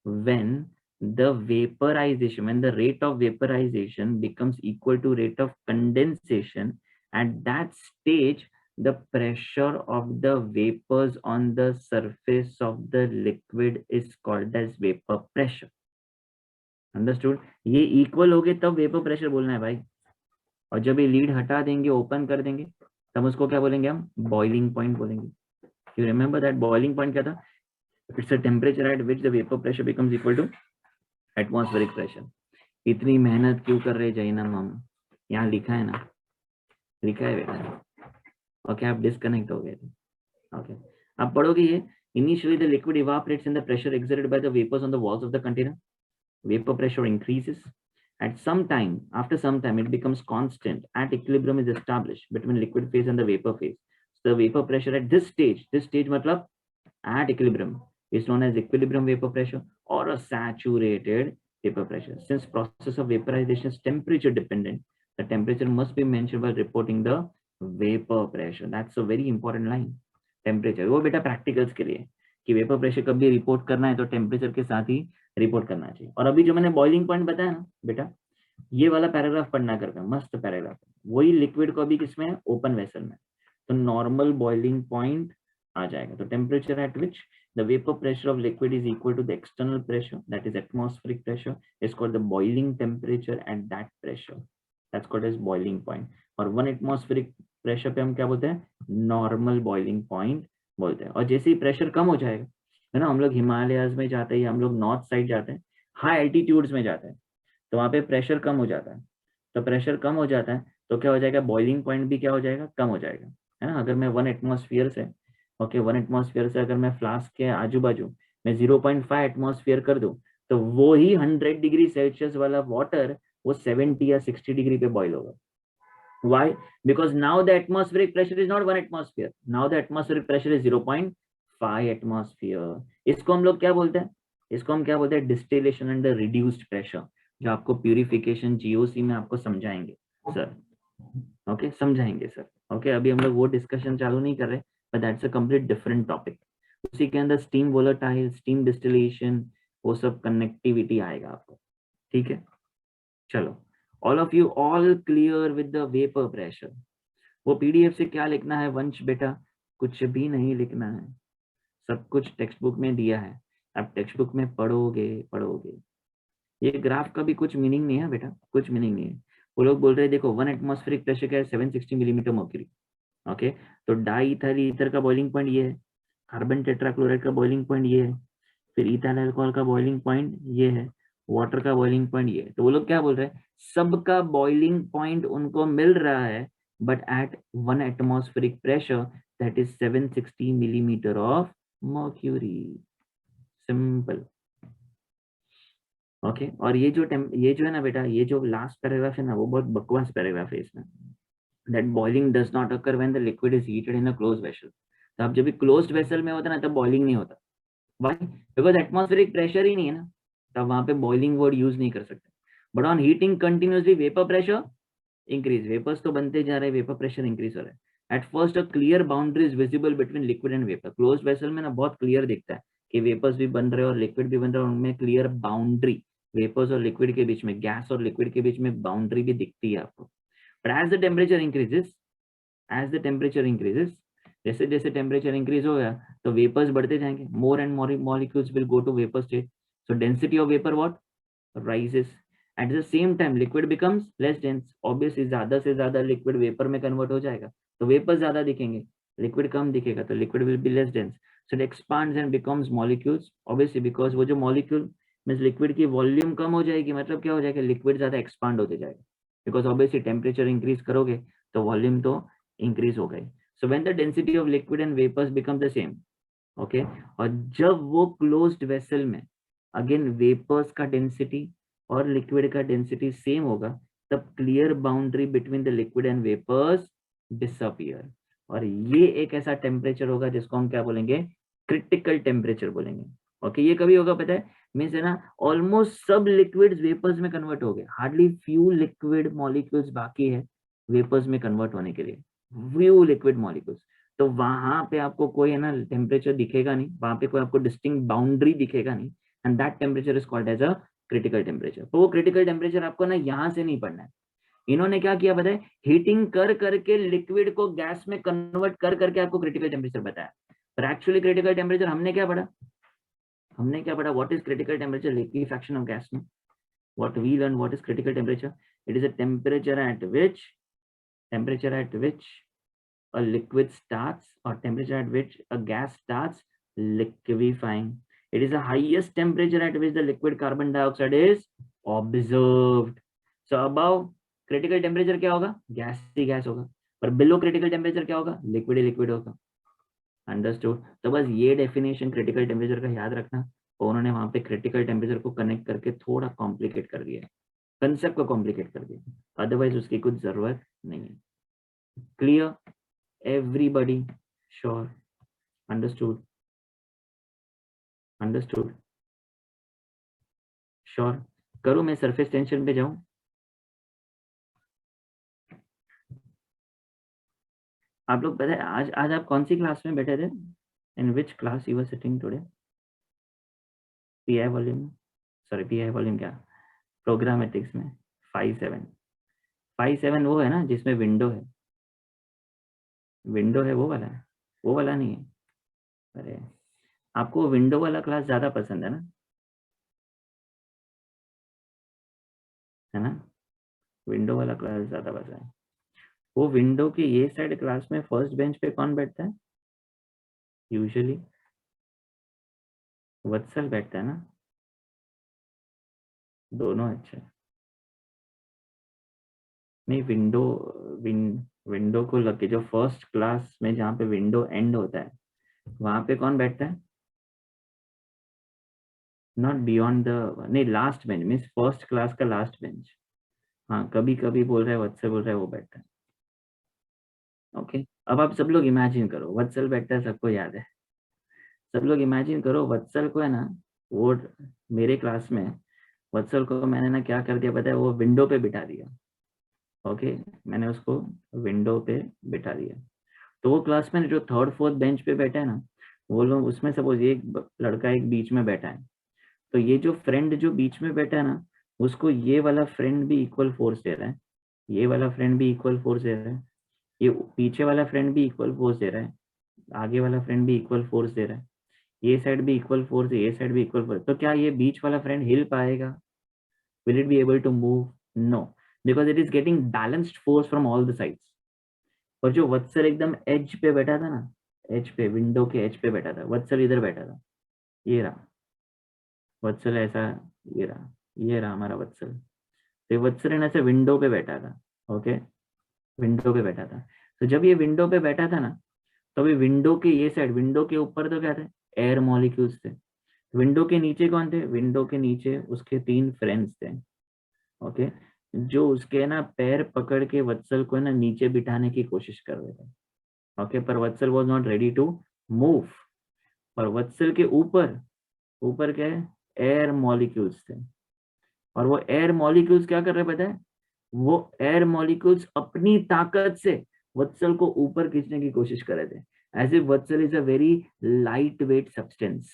when the vaporization, when the rate of vaporization becomes equal to rate of condensation. At that stage the pressure of the vapors on the surface of the liquid is called as vapor pressure। Understood? ये equal हो गए तब vapour pressure बोलना है भाई, और जब ये लीड हटा देंगे ओपन कर देंगे तब उसको क्या बोलेंगे हम? बॉइलिंग पॉइंट बोलेंगे। You remember that boiling point क्या था? It's a temperature at which the vapour pressure becomes equal to atmospheric pressure. इतनी मेहनत क्यों कर रहे जैनम हम? यहाँ लिखा है ना, लिखा है बेटा। ओके आप डिस्कनेक्ट हो गए थे। ओके आप पढ़ोगे ये, initially the liquid evaporates in the pressure exerted by the vapours on the walls of the container, vapor pressure increases at some time, after some time it becomes constant, at equilibrium is established between liquid phase and the vapor phase। So the vapor pressure at this stage matlab at equilibrium is known as equilibrium vapor pressure or a saturated vapor pressure। Since process of vaporization is temperature dependent, the temperature must be mentioned while reporting the vapor pressure। That's a very important line, temperature। वो बेटा practicals के लिए कि vapour pressure कभी report करना है तो temperature के साथ ही रिपोर्ट करना चाहिए। और अभी जो मैंने बॉइलिंग पॉइंट बताया ना बेटा, ये वाला पैराग्राफ पढ़ना करके, मस्त पैराग्राफ, वही लिक्विड को अभी किसमें है? ओपन वेसल में, तो नॉर्मल बॉइलिंग पॉइंट आ जाएगा। तो temperature at which the vapour pressure of liquid is equal to the external pressure, that is atmospheric pressure, is called the boiling temperature at that pressure, that's called as boiling point. और 1 atmospheric pressure पे हम क्या बोलते हैं? Normal boiling point बोलते हैं। और जैसे ही प्रेशर कम हो जाएगा, है ना, हम लोग हिमालयाज में जाते हैं, हम लोग नॉर्थ साइड जाते हैं, हाई एल्टीट्यूड्स में जाते हैं, तो वहाँ पे प्रेशर कम हो जाता है। तो प्रेशर कम हो जाता है तो क्या हो जाएगा? बॉइलिंग पॉइंट भी क्या हो जाएगा? कम हो जाएगा, है ना। अगर मैं 1 एटमॉस्फेयर से, ओके 1 एटमॉस्फेयर से अगर मैं फ्लास्क के आजू बाजू में 0.5 एटमॉस्फेयर कर दूं, तो वो ही 100 डिग्री सेल्सियस वाला वाटर वो 70 या 60 डिग्री पे बॉइल होगा। Why? Because now the atmospheric pressure is not 1 atmosphere. Now the atmospheric pressure is 0.5 atmosphere. इसको हम लोग क्या बोलते हैं? इसको हम क्या बोलते हैं? डिस्टिलेशन अंडर रिड्यूस्ड प्रेशर, जो आपको प्यूरिफिकेशन जीओसी में आपको समझाएंगे सर। ओके, समझाएंगे सर। ओके, अभी हम लोग वो डिस्कशन चालू नहीं कर रहे, but that's a complete different topic. उसी के अंदर स्टीम वोलेटाइल, स्टीम डिस्टिलेशन, वो सब कनेक्टिविटी आएगा आपको। ठीक है, चलो। All of you all clear with the vapour pressure? वो पीडीएफ से क्या लिखना है वंश बेटा? कुछ भी नहीं लिखना है, सब कुछ टेक्स्ट बुक में दिया है, आप टेक्स्ट बुक में पढ़ोगे पढ़ोगे। ये ग्राफ का भी कुछ मीनिंग नहीं है बेटा, कुछ मीनिंग नहीं है। वो लोग बोल रहे हैं देखो 1 एटमॉस्फेरिक प्रेशर का है 760 मिलीमीटर मर्क्यूरी। ओके, तो डाई इथाइल ईथर का बॉइलिंग पॉइंट ये है, कार्बन टेट्राक्लोराइड का बॉइलिंग पॉइंट ये है, फिर इथाइल अल्कोहल का बॉइलिंग पॉइंट ये है, वाटर का बॉइलिंग पॉइंट ये है। तो वो लोग क्या बोल रहे हैं, सबका बॉइलिंग पॉइंट उनको मिल रहा है, but at 1 atmospheric pressure that is 760 millimetre of mercury. Simple. Okay, और ये जो है ना बेटा, ये जो लास्ट पैराग्राफ है ना, वो बहुत बकवास पैराग्राफ है इसमें। That boiling does not occur when the liquid is heated in a closed vessel. तो आप जब भी क्लोज्ड वेसल में होता है ना, तब बॉइलिंग नहीं होता। व्हाई? बिकॉज एटमॉस्फेरिक प्रेशर ही नहीं है ना, तब वहां पे बॉइलिंग वर्ड यूज नहीं कर सकते। But on heating continuously vapour pressure increase, vapours तो बनते जा रहे हैं, वेपर प्रेशर इंक्रीज हो रहा है। At first a clear boundary is visible between liquid and vapour. Close vessel में ना बहुत क्लियर दिखता है कि वेपर्स भी बन रहे हैं और लिक्विड भी बन रहा है, उनमें क्लियर बाउंड्री, वेपर्स और लिक्विड के बीच में, गैस और लिक्विड के बीच में बाउंड्री भी दिखती है आपको। But as the temperature increases, as the temperature increases, जैसे जैसे टेम्परेचर इंक्रीज हो गया तो वेपर्स बढ़ते जाएंगे, more and more molecules will go to vapour state, so density of vapour what rises. At the same time liquid becomes less dense, obviously ज्यादा से ज्यादा लिक्विड वेपर में कन्वर्ट हो जाएगा तो वेपर ज्यादा दिखेंगे, लिक्विड कम दिखेगा तो liquid will be less dense, so it expands and becomes molecules, obviously because वो जो मॉलिक्यूल मींस लिक्विड की वॉल्यूम कम हो जाएगी, मतलब क्या हो जाएगा, लिक्विड ज्यादा एक्सपांड होते जाएगा, बिकॉज ऑब्वियसली टेम्परेचर इंक्रीज करोगे तो वॉल्यूम तो इंक्रीज हो गई। So when the density of liquid and vapours become the same, okay, और जब वो क्लोज्ड वेसल में अगेन वेपर्स का डेंसिटी और लिक्विड का डेंसिटी सेम होगा, तब clear boundary between the liquid and vapours disappear, और ये एक ऐसा टेम्परेचर होगा जिसको हम क्या बोलेंगे, क्रिटिकल टेम्परेचर बोलेंगे। ओके, ये कभी होगा पता है, मीन्स है ना, ऑलमोस्ट सब लिक्विड्स वेपर्स में कन्वर्ट हो गए, हार्डली फ्यू लिक्विड मॉलिक्यूल्स बाकी है वेपर्स में कन्वर्ट होने के लिए, फ्यू लिक्विड मॉलिक्यूल्स। तो वहां पे आपको कोई है ना टेम्परेचर दिखेगा नहीं, वहां पे कोई आपको डिस्टिंक्ट बाउंड्री दिखेगा नहीं, and that temperature is called as a critical temperature. तो वो क्रिटिकल टेम्परेचर आपको ना यहाँ से नहीं पढ़ना है, इन्होंने क्या किया बताए, हीटिंग कर करके लिक्विड को गैस में कन्वर्ट कर करके आपको क्रिटिकल टेम्परेचर बताया, पर एक्चुअली क्रिटिकल टेम्परेचर हमने क्या पढ़ा, हमने क्या पढ़ा, what is critical temperature, liquefaction of gas में, what we learn, what is critical temperature, it is a temperature at which a liquid starts, or temperature at which a gas starts liquefying. It is the highest temperature at which the liquid carbon dioxide is observed. So above critical temperature क्या होगा, gas ही gas होगा, पर below critical temperature क्या होगा, liquid ही liquid होगा। Understood? तो बस ये डेफिनेशन क्रिटिकल टेम्परेचर का याद रखना, और उन्होंने वहां पे क्रिटिकल टेम्परेचर को कनेक्ट करके थोड़ा कॉम्प्लिकेट कर दिया, कंसेप्ट को कॉम्प्लिकेट कर दिया, अदरवाइज उसकी कुछ जरूरत नहीं है। Clear everybody? Sure. Understood? Understood? Sure. करूँ मैं सरफेस टेंशन पे जाऊं? आप लोग पता है आज आज आप कौन सी क्लास में बैठे थे, in which class you were sitting today? PI volume, sorry PI volume क्या, प्रोग्रामेटिक्स में 5-7, 5-7 वो है ना जिसमें विंडो है, विंडो है वो वाला है, वो वाला नहीं है। अरे आपको विंडो वाला क्लास ज्यादा पसंद है ना, है ना, विंडो वाला क्लास ज्यादा पसंद है। वो विंडो के ये साइड क्लास में फर्स्ट बेंच पे कौन बैठता है यूजुअली? वत्सल बैठता है ना, दोनों अच्छे। नहीं विंडो, विंडो को लग के जो फर्स्ट क्लास में जहाँ पे विंडो एंड होता है वहां पे कौन बैठता है, नॉट बियॉन्ड द, नहीं last bench means first class का लास्ट बेंच, हाँ कभी कभी बोल रहा है वत्सल बोल रहा है वो बैठता है, ओके, अब आप सब लोग इमेजिन करो, वत्सल बैठता है, सबको याद है, सब लोग इमेजिन करो वत्सल को है ना, वो मेरे क्लास में वत्सल को मैंने ना क्या कर दिया पता है, वो विंडो पे बिठा दिया। ओके, मैंने उसको विंडो पे बिठा दिया, तो वो क्लास में जो थर्ड फोर्थ बेंच पे बैठा है ना, वो लोग उसमें सपोज एक लड़का एक बीच में बैठा है, तो ये जो फ्रेंड जो बीच में बैठा है ना, उसको ये वाला फ्रेंड भी इक्वल फोर्स दे रहा है, ये वाला फ्रेंड भी इक्वल फोर्स दे रहा है, ये पीछे वाला फ्रेंड भी इक्वल फोर्स दे रहा है, आगे वाला फ्रेंड भी इक्वल फोर्स दे रहा है, ये साइड भी इक्वल फोर्स है, ये साइड भी इक्वल फोर्स, तो क्या ये बीच वाला फ्रेंड हिल पाएगा? Will it be able to move? No, because it is getting balanced force from all the sides. और जो वत्सल एकदम एज पे बैठा था ना, एज पे, विंडो के एज पे बैठा था, वत्सल इधर बैठा था, ये रहा वत्सल ऐसा, ये रहा, ये रहा हमारा वत्सल, तो वत्सल ऐसे विंडो पे बैठा था। ओके, विंडो पे बैठा था, तो जब ये विंडो पे बैठा था ना, तो अभी विंडो के ये साइड, विंडो के ऊपर तो क्या थे, एयर मॉलिक्यूल्स थे, विंडो के नीचे कौन थे, विंडो के नीचे उसके 3 फ्रेंड्स थे। ओके, जो उसके ना पैर पकड़ के वत्सल को ना नीचे बिठाने की कोशिश कर रहे थे। ओके, पर Vatsal was not ready to move, और वत्सल के ऊपर, ऊपर क्या है, एयर मॉलिक्यूल्स थे, और वो एयर मॉलिक्यूल्स क्या कर रहे पता है, वो एयर मॉलिक्यूल्स अपनी ताकत से वत्सल को ऊपर खींचने की कोशिश कर रहे थे, as if Vatsal is a very light weight substance,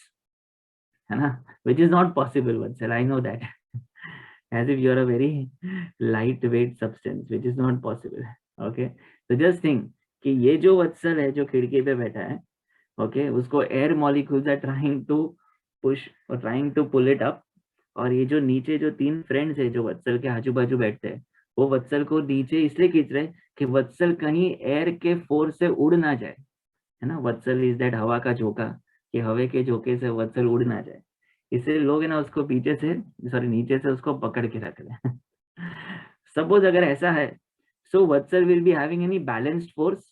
है ना, which is not possible Vatsal, I know that, as if you are a very lightweight substance which is not possible. Okay, so just think कि ये जो वत्सल है जो खिड़की पे बैठा है, ओके, उसको air molecules are trying to push और trying to pull it up, और ये जो नीचे जो 3 फ्रेंड्स है जो वत्सल के आजू बाजू बैठते हैं, वो वत्सल को नीचे इसलिए खींच रहे हैं कि वत्सल कहीं एयर के फोर्स से उड़ ना जाए, है ना, वत्सल इज दैट हवा का झोंका, कि हवा के झोंके से वत्सल उड़ ना जाए, इसलिए लोग है ना उसको पीछे से, सॉरी नीचे से उसको पकड़ के रख रहे हैं। सपोज अगर ऐसा है, so Vatsal will be having any balanced force?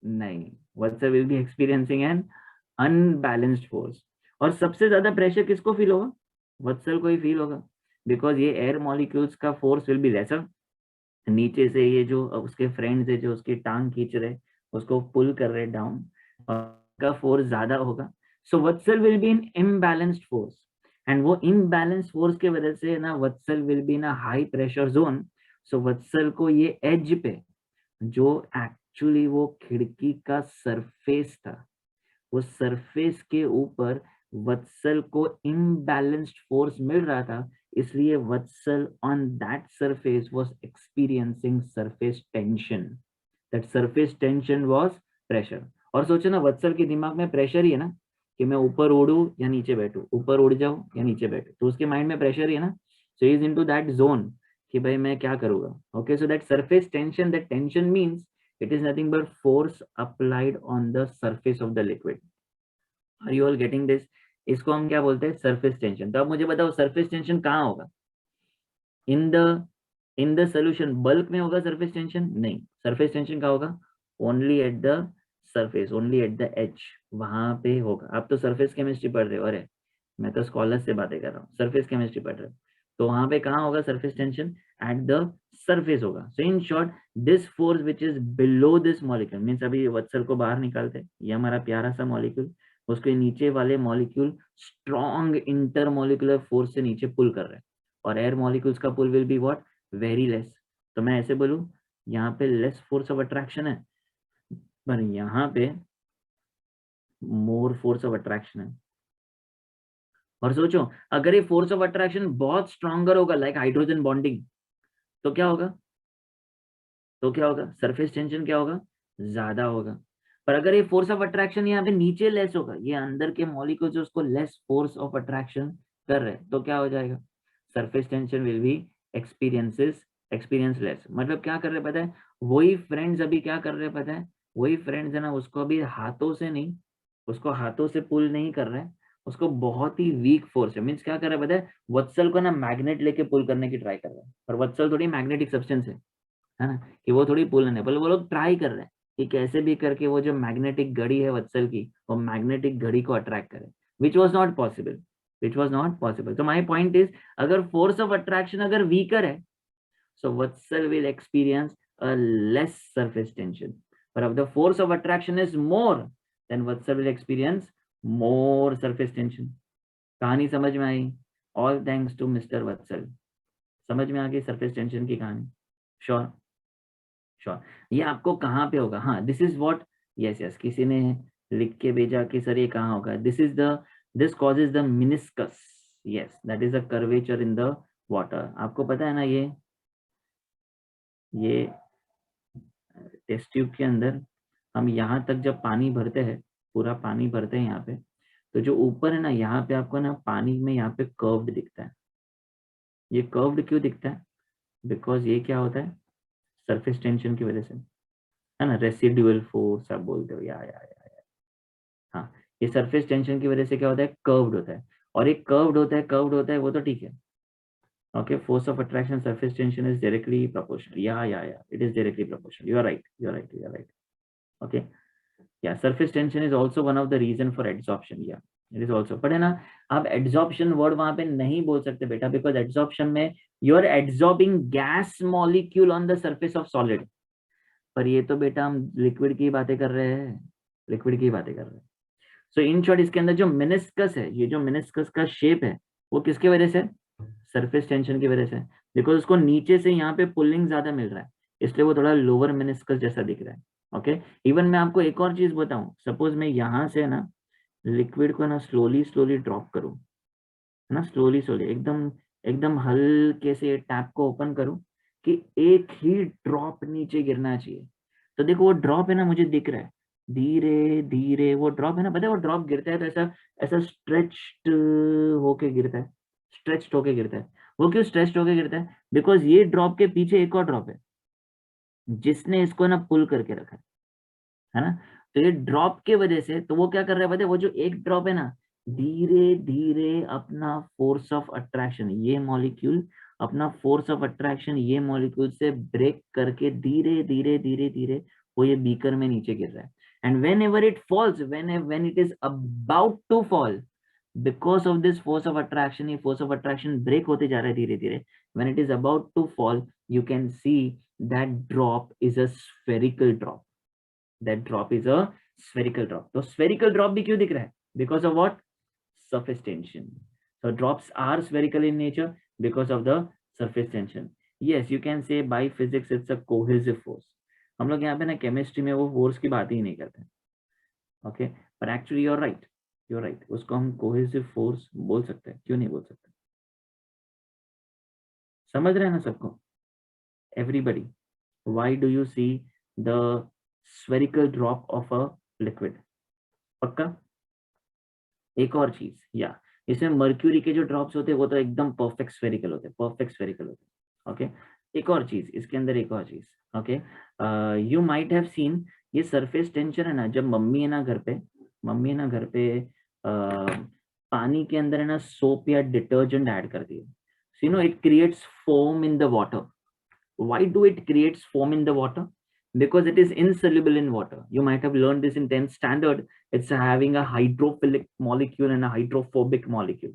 नहीं, Vatsal will be experiencing an unbalanced force, और सबसे ज्यादा प्रेशर किसको फील होगा, वत्सल को ही फील होगा, बिकॉज ये एयर मॉलिक्यूल्स का फोर्स विल बी लेसर, नीचे से ये जो उसके फ्रेंड्स है जो उसकी टांग खींच रहे, उसको पुल कर रहे डाउन, का फोर्स ज्यादा होगा, so Vatsal will be in imbalanced force, and वो इम्बैलेंस फोर्स के वजह से ना Vatsal will be in a high pressure zone, so Vatsal को ये एज पे, जो एक्चुअली वो खिड़की का सरफेस था, उस सरफेस के ऊपर वत्सल को इम्बैलेंस्ड फोर्स मिल रहा था, इसलिए Vatsal on that surface was experiencing surface tension, that surface tension was pressure. और सोचो ना, वत्सल के दिमाग में प्रेशर ही है ना, कि मैं ऊपर उड़ू या नीचे बैठू, ऊपर उड़ जाऊं या नीचे बैठू, तो उसके माइंड में प्रेशर ही है ना, so is into that zone कि भाई मैं क्या करूंगा। Okay, so that surface tension, that tension means it is nothing but force applied on the surface of the liquid. Are you all getting this? इसको हम क्या बोलते हैं, सरफेस टेंशन। तो अब मुझे बताओ सरफेस टेंशन कहाँ होगा, in the in the solution, bulk में होगा सरफेस टेंशन? नहीं, सरफेस टेंशन कहाँ होगा, only at the surface, only at the edge, वहां पे होगा। आप तो सरफेस केमिस्ट्री पढ़ रहे हो, अरे मैं तो स्कॉलर से बातें कर रहा हूँ, सरफेस केमिस्ट्री पढ़ रहे हो, तो वहां पे कहाँ होगा surface tension, at the surface होगा। So in short, this force which is below this molecule, means अभी वत्सल को बाहर निकालते, ये हमारा प्यारा सा मॉलिक्यूल, उसके नीचे वाले मॉलिक्यूल स्ट्रॉन्ग इंटरमोलिकुलर फोर्स से नीचे पुल कर रहे हैं, और एयर मॉलिक्यूल्स का pull will be what, very less. तो मैं ऐसे बोलूं, यहाँ पे लेस फोर्स ऑफ अट्रैक्शन है, पर यहाँ पे मोर फोर्स ऑफ अट्रैक्शन है। और सोचो, अगर ये फोर्स ऑफ अट्रैक्शन बहुत स्ट्रॉन्गर होगा, लाइक हाइड्रोजन बॉन्डिंग, तो क्या होगा, तो क्या होगा, सरफेस टेंशन क्या होगा, ज्यादा होगा। पर अगर ये फोर्स ऑफ अट्रैक्शन यहाँ पे नीचे लेस होगा, ये अंदर के मॉलिक्यूल्स उसको लेस फोर्स ऑफ अट्रैक्शन कर रहे हैं, तो क्या हो जाएगा, surface tension will be experience less. मतलब क्या कर रहे पता है, वही फ्रेंड्स अभी क्या कर रहे पता है, वही फ्रेंड्स है ना, उसको अभी हाथों से नहीं, उसको हाथों से पुल नहीं कर रहे हैं, उसको बहुत ही वीक फोर्स है, मीन्स क्या कर रहे हैं पता है, वत्सल को ना मैग्नेट लेके पुल करने की ट्राई कर रहे हैं, और वत्सल थोड़ी मैग्नेटिक सब्सटेंस है ना, कि वो थोड़ी पुल नहीं, वो लोग ट्राई कर रहे हैं कि कैसे भी करके वो जो मैग्नेटिक घड़ी है वत्सल की, वो मैग्नेटिक घड़ी को अट्रैक्ट करे, which was not possible, which was not possible. तो माई पॉइंट इज, अगर फोर्स ऑफ अट्रैक्शन अगर वीकर है, so Vatsal will experience a less surface tension. but if the force of attraction is more, then Vatsal will experience more surface tension. कहानी समझ में आई? All thanks to Mr. Vatsal. समझ में आ गई surface tension की कहानी? Sure, sure. ये आपको कहाँ पे होगा? हाँ, this is what, yes, yes, किसी ने लिख के भेजा कि सर ये कहाँ होगा? This causes the meniscus. Yes, that is a curvature in the water. आपको पता है ना ये टेस्ट ट्यूब के अंदर हम यहाँ तक जब पानी भरते हैं, पूरा पानी भरते हैं यहाँ पे, तो जो ऊपर है ना, यहाँ पे आपको ना पानी में यहाँ पे कर्व्ड दिखता है. ये कर्व्ड क्यों दिखता है? बिकॉज ये क्या होता है? सरफेस टेंशन की वजह से, है ना, रेसिडुअल फोर्स आप बोलते हो. या हाँ, ये सरफेस टेंशन की वजह से क्या होता है? कर्व्ड होता है. और एक कर्व्ड होता है वो तो ठीक है. Okay, force of attraction, surface tension is directly proportional. Yeah. It is directly proportional. You are right. Okay. Yeah, surface tension is also one of the reason for adsorption. Yeah, it is also. But है ना, आप adsorption word वहाँ पे नहीं बोल सकते बेटा, because adsorption में you are absorbing gas molecule on the surface of solid. पर ये तो बेटा हम liquid की बातें कर रहे हैं. So in short, इसके अंदर जो meniscus है, ये जो meniscus का shape है, वो किसके वजह से? सरफेस टेंशन की वजह से. बिकॉज उसको नीचे से यहाँ पे पुलिंग ज्यादा मिल रहा है, इसलिए वो थोड़ा लोअर मेनिस्कस जैसा दिख रहा है. ओके. इवन मैं आपको एक और चीज बताऊं, सपोज मैं यहाँ से ना लिक्विड को ना स्लोली ड्रॉप करूं, है ना, स्लोली एकदम हल्के से टैप को ओपन करूं कि एक ही ड्रॉप नीचे गिरना चाहिए. तो देखो वो ड्रॉप है ना, मुझे दिख रहा है धीरे धीरे वो ड्रॉप है ना. पता है वो ड्रॉप गिरता है तो ऐसा ऐसा स्ट्रेच्ड होके गिरता है. वो क्यों स्ट्रेच्ड होके गिरता है? बिकॉज ये ड्रॉप के पीछे एक और ड्रॉप है जिसने इसको ना पुल करके रखा है ना. तो ये ड्रॉप के वजह से, तो वो क्या कर रहा है पता है, वो जो एक ड्रॉप है ना, धीरे धीरे अपना फोर्स ऑफ अट्रैक्शन ये मॉलिक्यूल ये मॉलिक्यूल से ब्रेक करके धीरे वो ये बीकर में नीचे गिर रहा है. And when ever it falls, when it is about to fall, because of this force of attraction, ये force of attraction break होते जा रहा है धीरे धीरे. When it is about to fall, you can see that drop is a spherical drop. तो spherical drop भी क्यों दिख रहा है? Because of what? Surface tension. So drops are spherical in nature because of the surface tension. Yes, you can say by physics it's a cohesive force. हम लोग यहाँ पे ना केमिस्ट्री में वो फोर्स की बात ही नहीं करते. ओके, पर एक्चुअली you're right, उसको हम कोहेसिव फोर्स बोल सकते हैं. क्यों नहीं बोल सकते? समझ रहे हैं ना सबको? Everybody, why do you see the spherical drop of a liquid? पक्का? एक और चीज, या इसमें मर्क्यूरी के जो ड्रॉप्स होते हैं वो तो एकदम परफेक्ट स्फेरिकल होते हैं. ओके. एक और चीज इसके अंदर, okay, you might have seen, ये सरफेस टेंशन है ना, जब मम्मी है ना घर पे पानी के अंदर है ना सोप या डिटर्जेंट ऐड करती है. So you know it creates foam in the water. Why do it creates foam in the water? Because it is insoluble in water. You might have learned this in 10th standard. It's having a hydrophilic molecule and a hydrophobic molecule.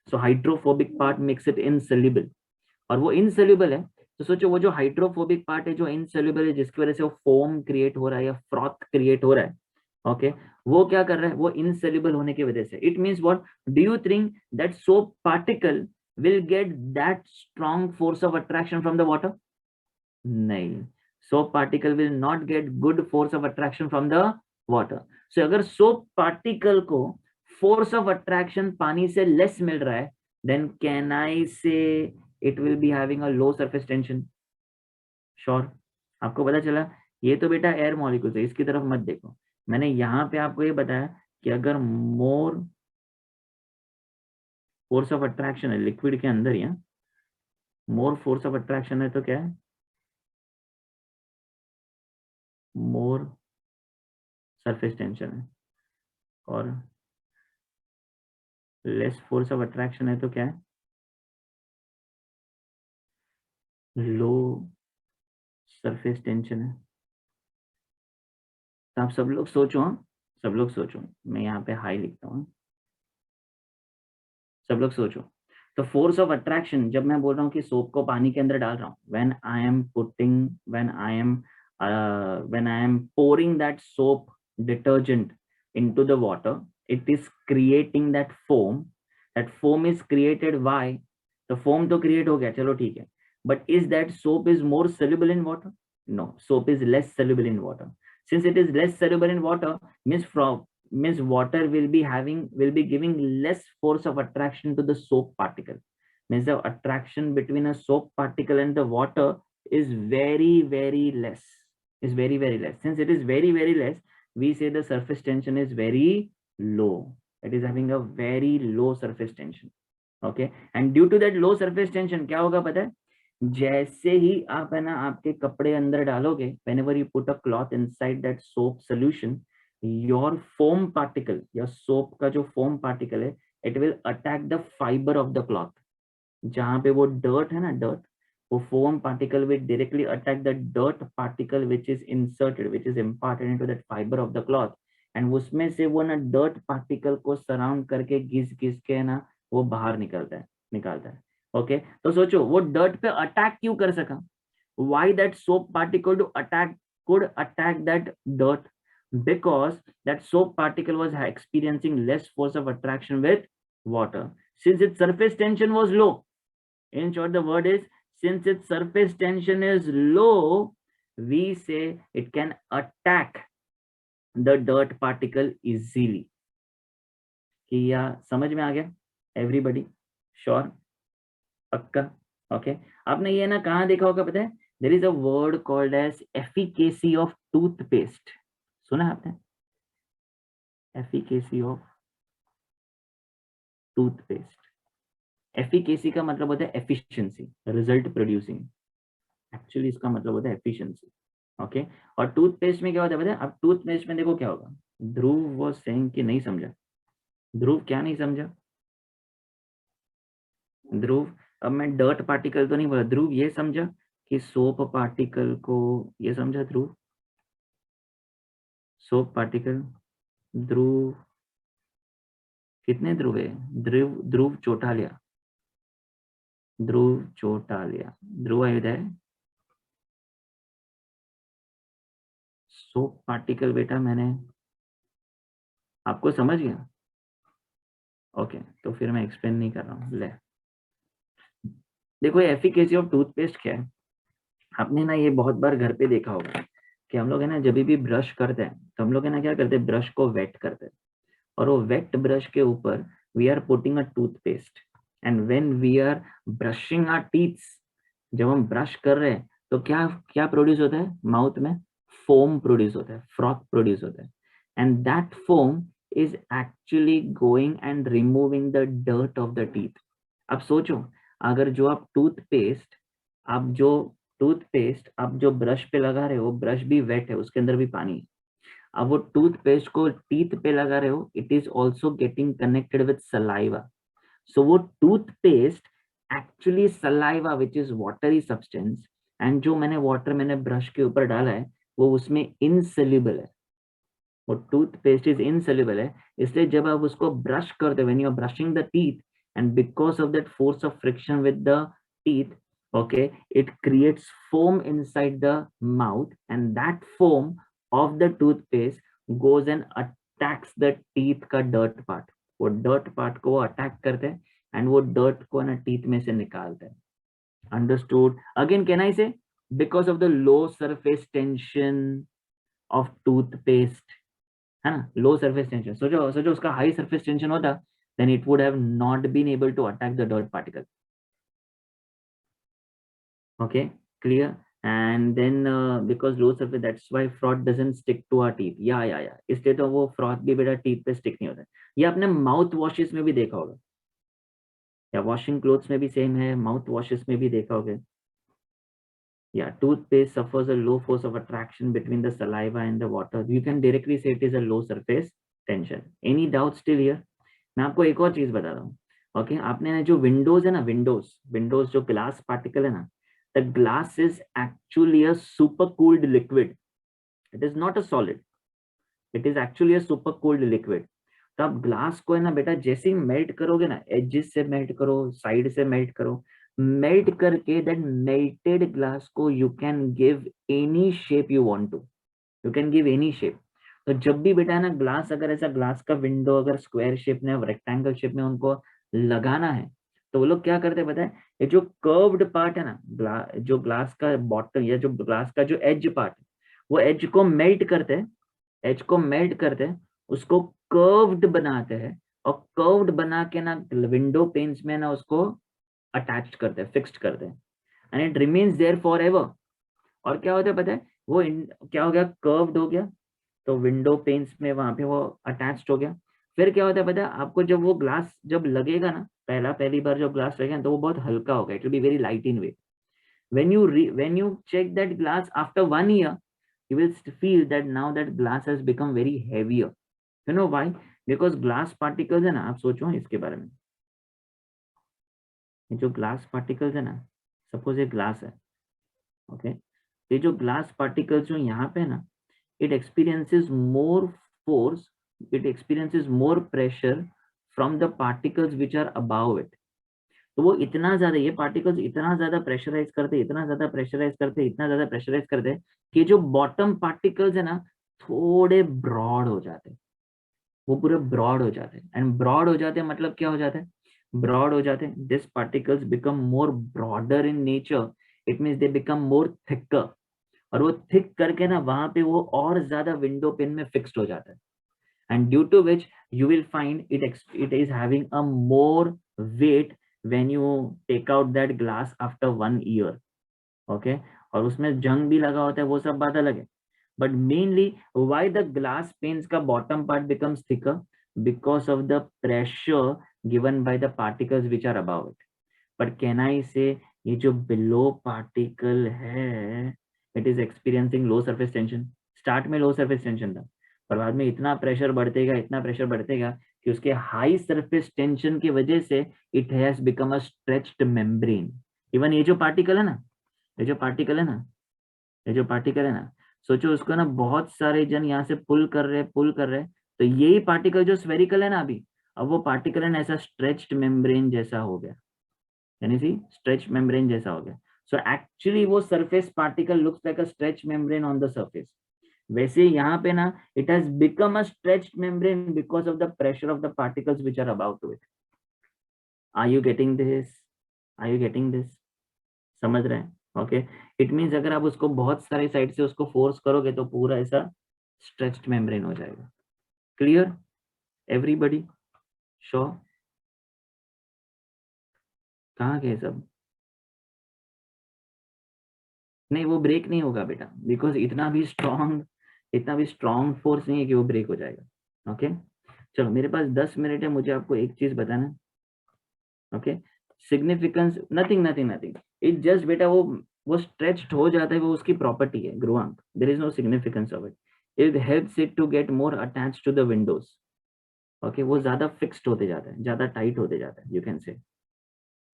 So hydrophobic part makes it insoluble. और वो insoluble है, तो सोचो वो जो hydrophobic part है जो insoluble है, जिसकी वजह से वो foam create हो रहा है या froth create हो रहा है, okay, वो क्या कर रहा है? वो insoluble होने की वजह से. It means what? Do you think that soap particle will get that strong force of attraction from the water? नहीं. Soap particle will not get good force of attraction from the water. So अगर soap particle को force of attraction पानी से less मिल रहा है, then can I से it will be having a low surface tension. Sure? आपको पता चला? ये तो बेटा एयर मॉलिक्यूल है, इसकी तरफ मत देखो. मैंने यहाँ पे आपको ये बताया कि अगर मोर फोर्स ऑफ अट्रैक्शन है लिक्विड के अंदर, या मोर फोर्स ऑफ अट्रैक्शन है तो क्या है? मोर सरफेस टेंशन है. और लेस फोर्स ऑफ अट्रैक्शन है तो क्या है? लो सरफेस टेंशन है. तो आप सब लोग सोचो, मैं यहाँ पे हाई लिखता हूँ. सब लोग सोचो. तो फोर्स ऑफ अट्रैक्शन, जब मैं बोल रहा हूँ कि सोप को पानी के अंदर डाल रहा हूँ, when I am when I am pouring that soap detergent into the water, it is creating that foam. That foam is created why? The foam to create हो गया, चलो ठीक है. But is that soap is more soluble in water? No, soap is less soluble in water. Since it is less soluble in water, means water will be giving less force of attraction to the soap particle. Means the attraction between a soap particle and the water is very less. Is very less. Since it is very less, we say the surface tension is very low. It is having a very low surface tension. Okay, and due to that low surface tension क्या होगा पता है? जैसे ही आप है ना आपके कपड़े अंदर डालोगे, whenever you put a cloth inside that soap solution, your foam particle, your soap का जो foam particle है, it will attack the fiber of the cloth. जहाँ पे वो dirt है ना, dirt, वो foam particle will directly attack the dirt particle which is inserted, which is imparted into that fiber of the cloth, and उसमें से वो ना dirt particle को surround करके घिस के ना वो बाहर निकालता है. ओके, तो सोचो वो डर्ट पे अटैक क्यों कर सका? Why that soap particle could attack that dirt? Because that soap particle was experiencing less force of attraction with water. Since its surface tension was low, in short the word is, since its surface tension is low, we say it can attack the dirt particle easily. क्या समझ में आ गया everybody? Sure? पक्का? Okay, आपने ये ना कहाँ देखा होगा पता है? There is a word called as efficacy of toothpaste. सुना है आपने? Efficacy of toothpaste. एफिकेसी का मतलब होता है एफिशिएंसी, रिजल्ट प्रोड्यूसिंग. एक्चुअली इसका मतलब होता है एफिशिएंसी. ओके, और टूथपेस्ट में क्या होता है पता है? अब टूथपेस्ट में देखो क्या होगा. ध्रुव वाज सेइंग कि नहीं समझा. ध्रुव क्या नहीं समझा? ध्रुव, अब मैं डर्ट पार्टिकल तो नहीं बोला. ध्रुव ये समझा कि सोप पार्टिकल को, ये समझा ध्रुव? Soap particle. ध्रुव, कितने ध्रुव है? ध्रुव चोटालिया. ध्रुव चोटालिया. ध्रुव आयु है. सोप पार्टिकल बेटा मैंने आपको समझ गया. ओके, तो फिर मैं एक्सप्लेन नहीं कर रहा हूँ. ले देखो, एफिकेसी ऑफ टूथपेस्ट क्या है. आपने ना ये बहुत बार घर पे देखा होगा कि हम लोग है ना जब भी ब्रश करते हैं तो हम लोग है ना क्या करते हैं, ब्रश को वेट करते हैं, और वो वेट ब्रश के ऊपर we are putting a toothpaste, and when we are brushing our teeths, जब हम ब्रश कर रहे हैं तो क्या क्या प्रोड्यूस होता है माउथ में? फोम प्रोड्यूस होता है, फ्रॉथ प्रोड्यूस होता है, and that foam is actually going and removing the dirt of the teeth. अब सोचो, अगर जो आप टूथपेस्ट आप जो ब्रश पे लगा रहे हो, ब्रश भी वेट है, उसके अंदर भी पानी है. अब वो टूथपेस्ट को टीथ पे लगा रहे हो, it is also getting connected with saliva. So वो toothpaste actually saliva which is watery substance, and जो मैंने ब्रश के ऊपर डाला है वो उसमें इनसेल्युबल है. वो टूथपेस्ट इज इनसेल्युबल है, इसलिए जब आप उसको ब्रश करते हो, when you are brushing the teeth, and because of that force of friction with the teeth, okay, it creates foam inside the mouth, and that foam of the toothpaste goes and attacks the teeth का dirt part. वो dirt part को वो attack करते हैं, and वो dirt को ना teeth में से निकालते हैं. Understood? Again, can I say, because of the low surface tension of toothpaste, है ना, low surface tension. सोचो उसका high surface tension होता, then it would have not been able to attack the dirt particle. Okay, clear? And then because low surface, that's why froth doesn't stick to our teeth. Yeah. इसलिए तो वो froth भी बेटा teeth पे stick नहीं होता. ये आपने mouth washes में भी देखा होगा, या washing clothes में भी same है, mouth washes में भी देखा होगा. Yeah, toothpaste suffers a low force of attraction between the saliva and the water. You can directly say it is a low surface tension. Any doubt still here? मैं आपको एक और चीज बता रहा हूँ. ओके, आपने जो विंडोज है ना, विंडोज जो ग्लास पार्टिकल है ना, the glass is actually a super cooled liquid. It is not a solid, it is actually a super cooled liquid. तो आप ग्लास को है ना बेटा जैसे ही मेल्ट करोगे ना, एजेस से मेल्ट करो, साइड से मेल्ट करो, मेल्ट करके दैट मेल्टेड ग्लास को you can give any shape you want to, you can give any shape. तो जब भी बेटा ना ग्लास, अगर ऐसा ग्लास का विंडो अगर स्क्वायर शेप में, रेक्टेंगल शेप में उनको लगाना है, तो वो लोग क्या करते हैं पता है, ये जो कर्व्ड पार्ट है ना, जो ग्लास का बॉटम या जो ग्लास का जो एज पार्ट है, वो एज को मेल्ट करते हैं, एज को मेल्ट करते हैं, उसको कर्व्ड बनाते हैं, और कर्व्ड बना के ना विंडो पेन्स में ना उसको अटैच करते हैं, फिक्स्ड करते हैं, and it remains there forever. और क्या होता है पता है, वो क्या हो गया, कर्व्ड हो गया, तो विंडो पेन्स में वहां पे वो अटैच्ड हो गया। फिर क्या होता है पता है आपको, जब वो ग्लास जब लगेगा ना, पहली बार जब ग्लास लगेगा तो वो बहुत हल्का होगा, it will be very light in weight. when you check that glass after 1 year, you will feel that now that glass has become very heavier. You know why? Because glass particles है ना, आप सोचो इसके बारे में, ये जो glass particles है ना, सपोज ये ग्लास है, ओके, ये जो ग्लास पार्टिकल्स जो यहाँ पे है ना, it experiences more force, it experiences more pressure from the particles which are above it. तो वो इतना ज्यादा, ये पार्टिकल्स इतना ज्यादा प्रेशराइज करते, इतना ज्यादा प्रेशराइज करते, इतना ज्यादा प्रेशराइज करते कि जो बॉटम पार्टिकल्स है ना, थोड़े ब्रॉड हो जाते, वो पूरे ब्रॉड हो जाते, एंड ब्रॉड हो जाते मतलब क्या हो जाता है, ब्रॉड हो जाते, this particles become more broader in nature, it means they become more thicker, और वो थिक करके ना वहां पे वो और ज्यादा विंडो पिन में फिक्स्ड हो जाता है, and due to which you will find it is having a more weight when you take out that glass after 1 year. Okay, और उसमें जंग भी लगा होता है, वो सब बात अलग है, but mainly why the glass panes का bottom part becomes thicker, because of the pressure given by the particles which are above it. But can I say ये जो below particle है, it is experiencing low surface tension. Start में लो surface tension था, पर बाद में इतना pressure बढ़तेगा, इतना प्रेशर बढ़तेगा कि उसके हाई सरफेस टेंशन की वजह से it has become a stretched membrane. Even ये जो पार्टिकल है ना, ये जो पार्टिकल है ना, ये जो पार्टिकल है ना, सोचो उसको ना बहुत सारे जन यहाँ से पुल कर रहे, तो यही पार्टिकल जो स्फेरिकल है ना अभी, अब वो पार्टिकल है ना ऐसा स्ट्रेच्ड मेम्ब्रेन जैसा हो गया, यानी सी स्ट्रेच मेम्ब्रेन जैसा हो गया। सो एक्चुअली वो surface particle looks like a stretch membrane on the surface. वैसे यहाँ पे ना it has become a stretched membrane because of the pressure of the particles which are about to it. Are you getting this? Are you getting this? समझ रहे हैं? Okay, it means अगर आप उसको बहुत सारे साइड से उसको फोर्स करोगे तो पूरा ऐसा स्ट्रेच्ड मेम्ब्रेन हो जाएगा। Clear everybody? श्योर? कहाँ गए सब? नहीं, वो ब्रेक नहीं होगा बेटा, बिकॉज इतना भी स्ट्रॉन्ग फोर्स नहीं है कि वो ब्रेक हो जाएगा। ओके, चलो मेरे पास 10 मिनट है, मुझे आपको एक चीज बताना। Okay, significance nothing nothing nothing, it just बेटा वो स्ट्रेच्ड हो जाता है, वो उसकी प्रॉपर्टी है ग्रुआंक, there is no significance of it. It helps it to get more attached to the windows. Okay, वो ज्यादा फिक्स्ड होते जाता है, ज्यादा टाइट होते जाता है, you can say.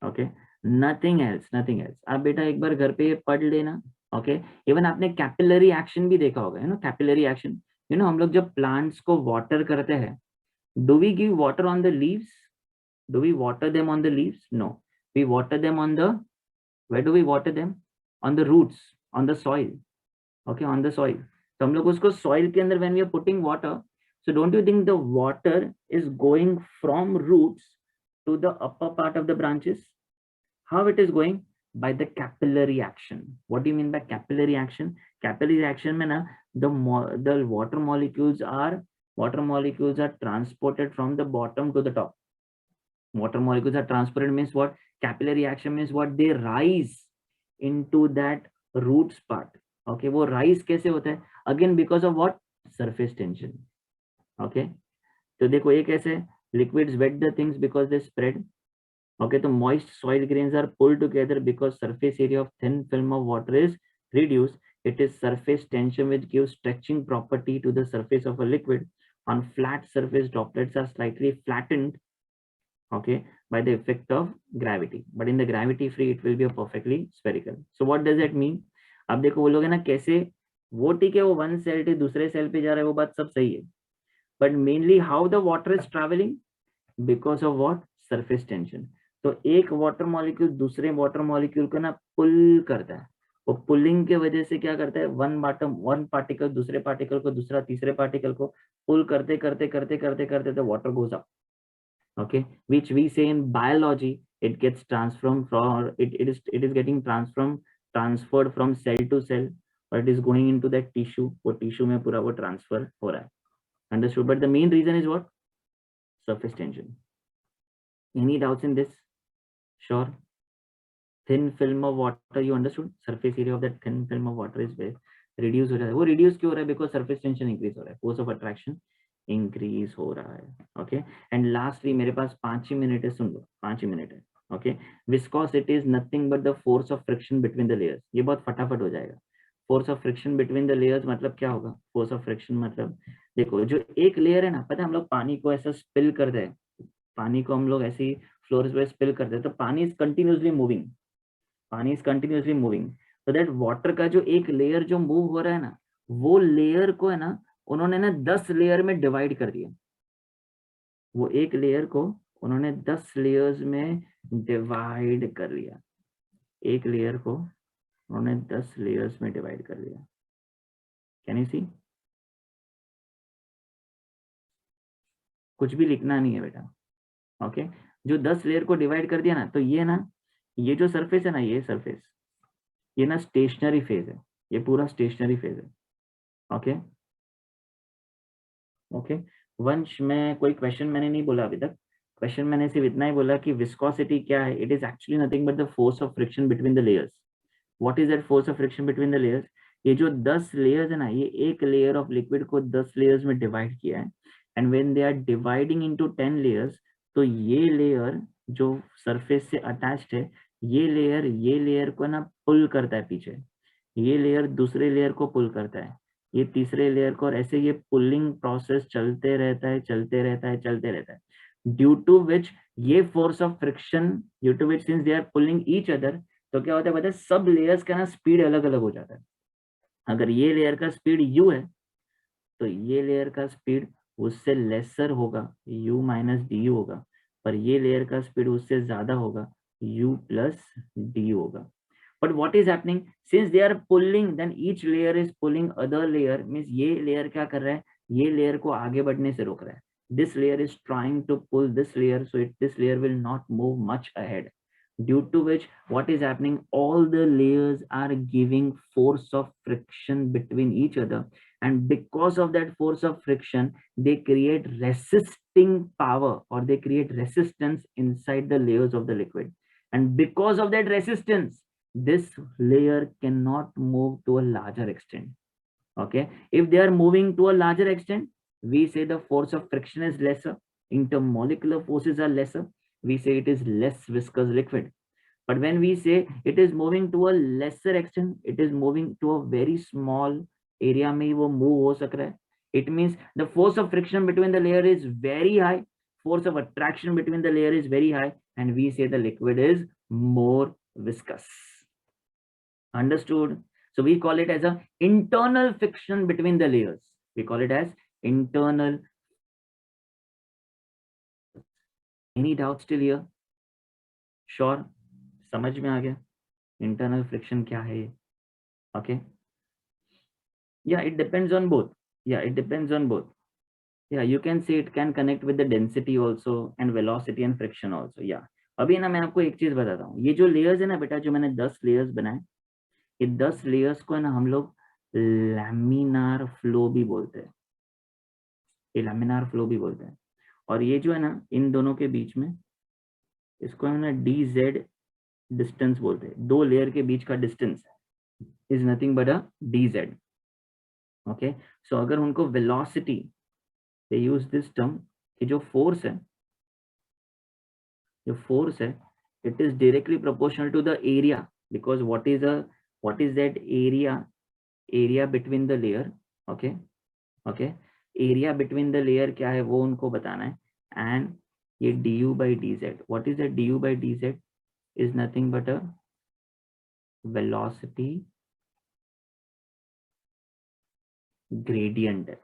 Okay, nothing else, nothing else. आप बेटा एक बार घर पे पढ़ लेना। ओके, इवन आपने कैपिलरी एक्शन भी देखा होगा, है ना, कैपिलरी एक्शन। हम लोग जब प्लांट्स को वाटर करते हैं, do we give water on the leaves? Do we water them on the leaves? No. We water them on the, where do we water them? On the roots, on the soil. Okay, on the soil. तो हम लोग उसको soil के अंदर when we are putting water, so don't you think the water is going from roots to the upper part of the branches? How it is going? By the capillary action. What do you mean by capillary action? Capillary action में ना the water molecules are transported from the bottom to the top. Water molecules are transported means what? Capillary action means what? They rise into that roots part. Okay, वो rise कैसे होता है? Again because of what? Surface tension. Okay, तो देखो एक ऐसे liquids wet the things because they spread. Okay, तो moist soil grains are pulled together because surface area of thin film of water is reduced. It is surface tension which gives stretching property to the surface of a liquid. On flat surface, droplets are slightly flattened, okay, by the effect of gravity, but in the gravity free it will be a perfectly spherical. So what does that mean? अब देखो वो लोग है ना कैसे, वो ठीक है, वो वन सेल से दूसरे सेल पे जा रहा है, वो बात सब सही है, but mainly how the water is travelling, because of what? Surface tension. तो एक वाटर मॉलिक्यूल दूसरे वाटर मॉलिक्यूल को ना पुल करता है, वो पुलिंग के वजह से क्या करता है, वन पार्टिकल दूसरे पार्टिकल को, दूसरा तीसरे पार्टिकल को पुल करते करते करते करते करते the water goes up. Okay, which we say in biology it gets transformed from it is getting transferred from cell to cell, or it is going into that tissue, वो tissue में पूरा वो transfer हो रहा है. Understood? But the main reason is what? Surface tension. Any doubts in this? Sure. Thin film of water, you understood? Surface area of that thin film of water is very reduce हो रहा है. वो reduce क्यों हो रहा है? Because surface tension increase हो रहा है, force of attraction इंक्रीज हो रहा है. ओके, एंड लास्टली मेरे पास 5 ही मिनट है, सुन लो 5 ही मिनट है. Okay, viscosity is nothing but the force of friction between the layers. ये बहुत फटाफट हो जाएगा. Force of friction between the layers मतलब क्या होगा? फोर्स ऑफ फ्रिक्शन मतलब देखो, जो एक लेयर है ना, पता है हम लोग पानी को ऐसा स्पिल करते हैं, पानी को हम लोग ऐसे ही फ्लोर पे स्पिल करते हैं, तो पानी इज कंटिन्यूसली मूविंग, पानी इज कंटिन्यूसली मूविंग. तो दैट वाटर का जो एक लेयर जो मूव हो रहा है ना, वो लेयर को है ना उन्होंने ना 10 लेयर में डिवाइड कर दिया. वो एक लेयर को उन्होंने 10 लेयर्स में डिवाइड कर लिया. एक लेयर को उन्होंने 10 लेयर्स में डिवाइड कर लिया. Can you see? कुछ भी लिखना नहीं है बेटा. ओके, जो 10 लेयर को डिवाइड कर दिया ना, तो ये ना, ये जो सरफेस है ना, ये सरफेस, ये ना स्टेशनरी फेज है, ये पूरा स्टेशनरी फेज है. ओके ओके, वंश में कोई क्वेश्चन मैंने नहीं बोला अभी तक. क्वेश्चन मैंने सिर्फ इतना ही बोला कि विस्कोसिटी क्या है. It is actually nothing but the force of friction between the layers. What is that force of friction between the layers? ये जो 10 लेयर्स है ना, ये एक लेयर ऑफ लिक्विड को 10 लेयर्स में डिवाइड किया है. And when they are dividing into 10 layers, तो ये लेयर जो सरफेस से अटैच्ड है, ये लेयर को ना पुल करता है पीछे, ये लेयर दूसरे लेयर को पुल करता है, ये तीसरे लेयर को, और ऐसे ये पुलिंग प्रोसेस चलते रहता है, चलते रहता है, चलते रहता है. ड्यू टू विच ये force of friction, due to which since they are pulling each other, तो क्या होता है पता है, सब लेयर्स का ना स्पीड अलग अलग हो जाता है. अगर ये लेयर का स्पीड u है, तो ये लेयर का स्पीड उससे लेसर होगा, u माइनस डी होगा. पर ये लेयर का स्पीड उससे ज्यादा होगा, u प्लस डी होगा. But what is happening, since they are pulling, then each layer is pulling other layer, means ये layer क्या कर रहा है, ये layer को आगे बढ़ने से रोक रहा है. This layer is trying to pull this layer, so this layer will not move much ahead. Due to which what is happening, all the layers are giving force of friction between each other, and because of that force of friction, they create resisting power, or they create resistance inside the layers of the liquid. And because of that resistance, this layer cannot move to a larger extent. Okay, if they are moving to a larger extent, we say the force of friction is lesser, intermolecular forces are lesser, we say it is less viscous liquid. But when we say it is moving to a lesser extent, it is moving to a very small area में वो move हो सक रहा है. It means the force of friction between the layer is very high, force of attraction between the layer is very high, and we say the liquid is more viscous. Understood? So we call it as a internal friction between the layers. We call it as internal. Any doubts still here? Sure? समझ में आ गया internal friction क्या है? Okay. Yeah, it depends on both. Yeah, it depends on both. Yeah, you can say it can connect with the density also and velocity and friction also. Yeah. अभी ना मैं आपको एक चीज बताता हूँ. ये जो layers है ना बेटा, जो मैंने 10 layers बनाए, ये 10 layers को है ना हम लोग लैमिनार फ्लो भी बोलते हैं. ये लैमिनार फ्लो भी बोलते हैं. और ये जो है ना इन दोनों के बीच में, इसको है ना dz डिस्टेंस बोलते हैं. दो लेयर के बीच का distance is nothing but a dz. Okay, so अगर उनको velocity, they use this term कि जो फोर्स है, it is directly proportional to the area, because what is that area between the layer. Okay okay, area between the layer क्या है वो उनको बताना है. एंड ये du by dz, what is that du by dz is nothing but a velocity gradient है.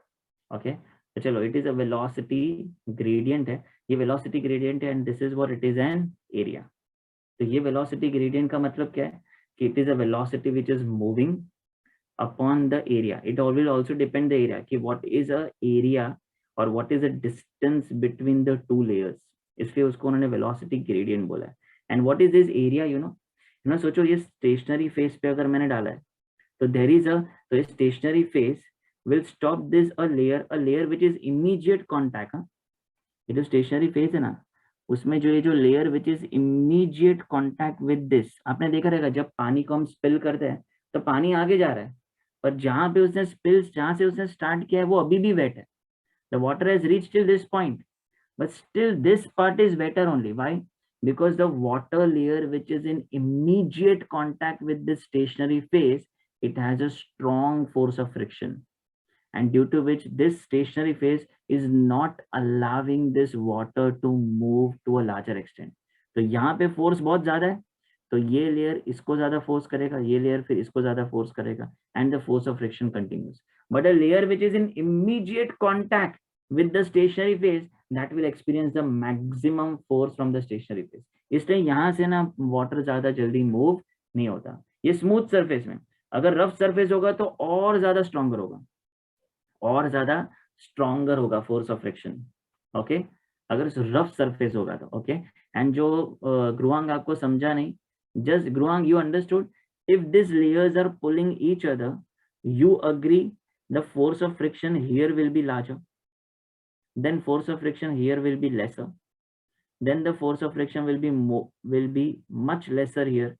Okay, तो चलो, it is a velocity gradient है. ये वेलोसिटी ग्रेडियंट है and this is what it is an area. तो ये velocity gradient का मतलब क्या है कि it is a velocity which is moving upon the area. It will also depend the area कि व्हाट इज अ एरिया और what is a distance between the two layers, इसलिए उसको उन्होंने वेलोसिटी ग्रेडियंट बोला है। And what is this area, you know सोचो ये stationary face पे अगर मैंने डाला है तो देयर इज अ, तो ये stationary face will stop this a layer which is immediate contact। ये जो स्टेशनरी फेस है ना, उसमें जो ये जो layer which is immediate contact with this, आपने देखा रहेगा जब पानी को हम स्पिल करते हैं तो पानी आगे जा रहा है, पर जहां पे उसने स्पिल, जहां से उसने स्टार्ट किया है वो अभी भी वेट है। The water has reach till this point but still this part is wetter only. Why? Because the water layer which is in immediate contact with this stationary phase, it has a strong force of friction, and due to which this stationary phase is not allowing this water to move to a larger extent। तो यहाँ पे force बहुत ज्यादा है, तो ये layer इसको ज्यादा फोर्स करेगा, ये लेयर फिर इसको ज्यादा फोर्स करेगा, and the force of friction continuous. But a layer which is in immediate contact with the stationary phase that will experience the maximum force from the stationary phase। इसलिए यहाँ से ना वाटर ज्यादा जल्दी मूव नहीं होता। ये स्मूथ सरफेस में, अगर रफ सरफेस होगा तो और ज्यादा स्ट्रॉन्गर होगा, और ज्यादा स्ट्रॉन्गर होगा फोर्स ऑफ फ्रिक्शन। ओके, अगर रफ सरफेस होगा तो ओके। एंड जो ग्रुआंग आपको समझा नहीं, जस्ट ग्रुआंग you understood, if this layers are pulling each other, you agree the force of friction here will be larger, then force of friction here will be lesser, then the force of friction will be much lesser here,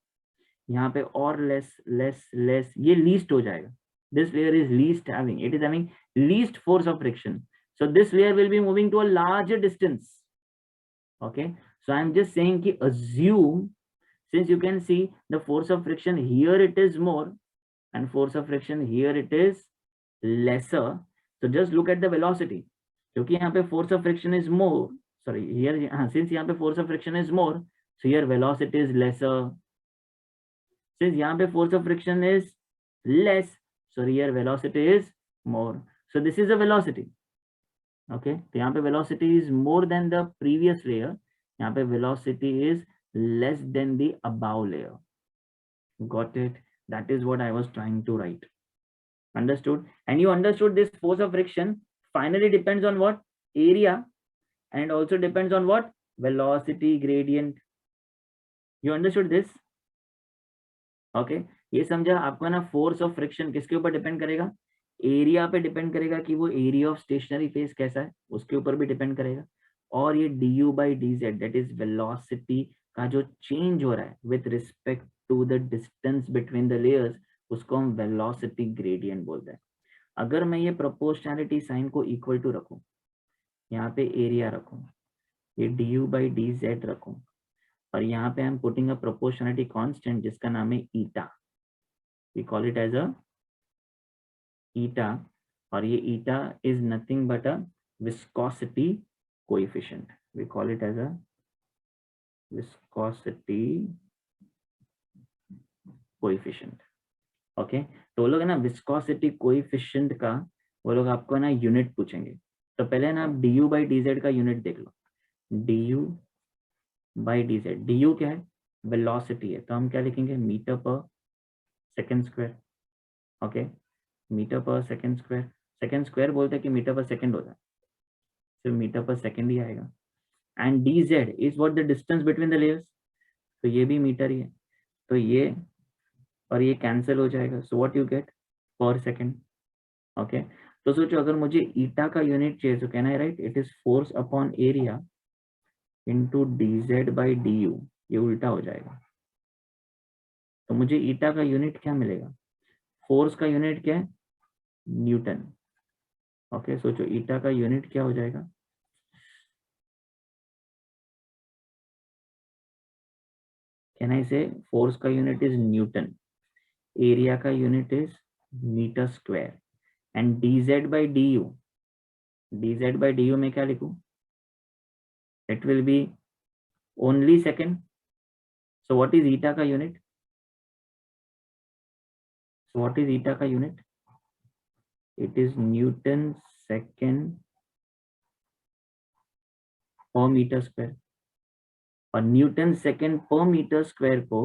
यहाँ पे और less ये least हो जाएगा। This layer is it is having least force of friction, so this layer will be moving to a larger distance। Okay, so I'm just saying कि assume, since you can see the force of friction here it is more and force of friction here it is lesser, so just look at the velocity, क्योंकि यहाँ पे force of friction is more, sorry here, since यहाँ पे force of friction is more, so here velocity is lesser, since यहाँ पे force of friction is less, so here velocity is more, so this is a velocity। okay, तो यहाँ पे velocity is more than the previous layer, यहाँ पे velocity is less than the above layer। got it? That is what I was trying to write। understood? And you understood this force of friction finally depends on what? Area, and also depends on what? Velocity gradient। you understood this? okay, ये समझा आपको ना। Force of friction किसके ऊपर depend करेगा? Area पे depend करेगा कि वो एरिया ऑफ स्टेशनरी फेस कैसा है, उसके ऊपर भी डिपेंड करेगा। और ये du by dz that is velocity का जो चेंज हो रहा है with respect to the distance between the layers, उसको हम वेलोसिटी ग्रेडियंट बोलते हैं। अगर मैं ये प्रोपोर्शनैलिटी साइन को इक्वल टू रखूं, यहाँ पे एरिया रखूं, ये du by dz रखूं, और यहाँ पे I'm putting a proportionality constant जिसका नाम है ईटा, we call it as a ईटा, और ये ईटा is nothing but a viscosity coefficient, we call it as a viscosity coefficient। Okay, तो वो लोग है ना विस्कोसिटी कोएफिशिएंट का वो लोग आपको ना यूनिट पूछेंगे। तो पहले ना आप du by dz का यूनिट देख लो। du by dz, du क्या है? वेलोसिटी है, तो हम क्या लिखेंगे? मीटर पर सेकेंड स्क्वायर। ओके, मीटर पर सेकेंड स्क्वायर, सेकेंड स्क्वायर बोलते हैं कि मीटर पर सेकेंड होता है, सिर्फ मीटर पर सेकेंड ही आएगा। And dz is what the distance between the layers, तो ये भी मीटर ही है, तो ये और ये कैंसिल हो जाएगा, सो व्हाट यू गेट? पर सेकेंड। ओके, तो सोचो अगर मुझे ईटा का यूनिट चाहिए तो कहना है right, it is force upon area into dz by du, ये उल्टा हो जाएगा। तो मुझे ईटा का यूनिट क्या मिलेगा? फोर्स का यूनिट क्या है? न्यूटन। ओके, सोचो ईटा का यूनिट क्या हो जाएगा? कैन आई से फोर्स का यूनिट इज न्यूटन, एरिया का unit is metre square, and dz by du, dz by du में क्या लिखूं? It will be only second. So what is eta का unit? So what is eta का unit? It is Newton second per metre square, और Newton second per metre square को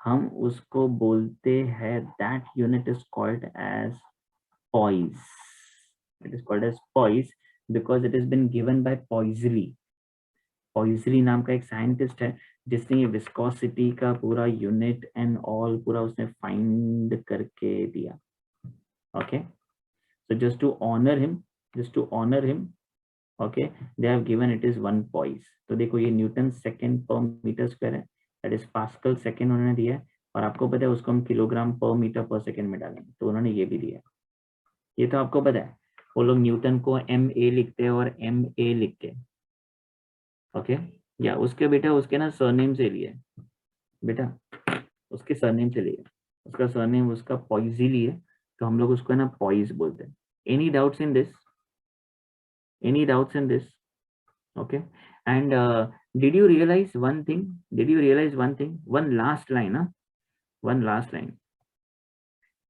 हम उसको बोलते हैं, that unit is called as poise. It is called as poise because it is been given by Poiseuille. Poiseuille नाम का एक scientist है जिसने ये विस्कोसिटी का पूरा यूनिट एंड ऑल पूरा उसने फाइंड करके दिया. Okay, so just to honor him, okay, they have given it is 1 poise. तो देखो ये Newton second per metre square है, दैट इज पास्कल सेकेंड उन्होंने दिया है, और आपको पता है उसको हम किलोग्राम पर मीटर पर सेकेंड में डालेंगे, तो उन्होंने ये भी दिया. ये तो आपको पता है. वो लोग न्यूटन को MA लिखते हैं और MA लिख के, ओके, या उसके बेटा उसके ना सरनेम से लिए बेटा, उसके सरनेम से लिए, उसका सरनेम उसका पॉइजी लिए, तो हम लोग उसको ना पॉइज बोलते हैं. Any doubts in this? Any doubts in this? Okay, and did you realize one thing? One last line, huh? One last line.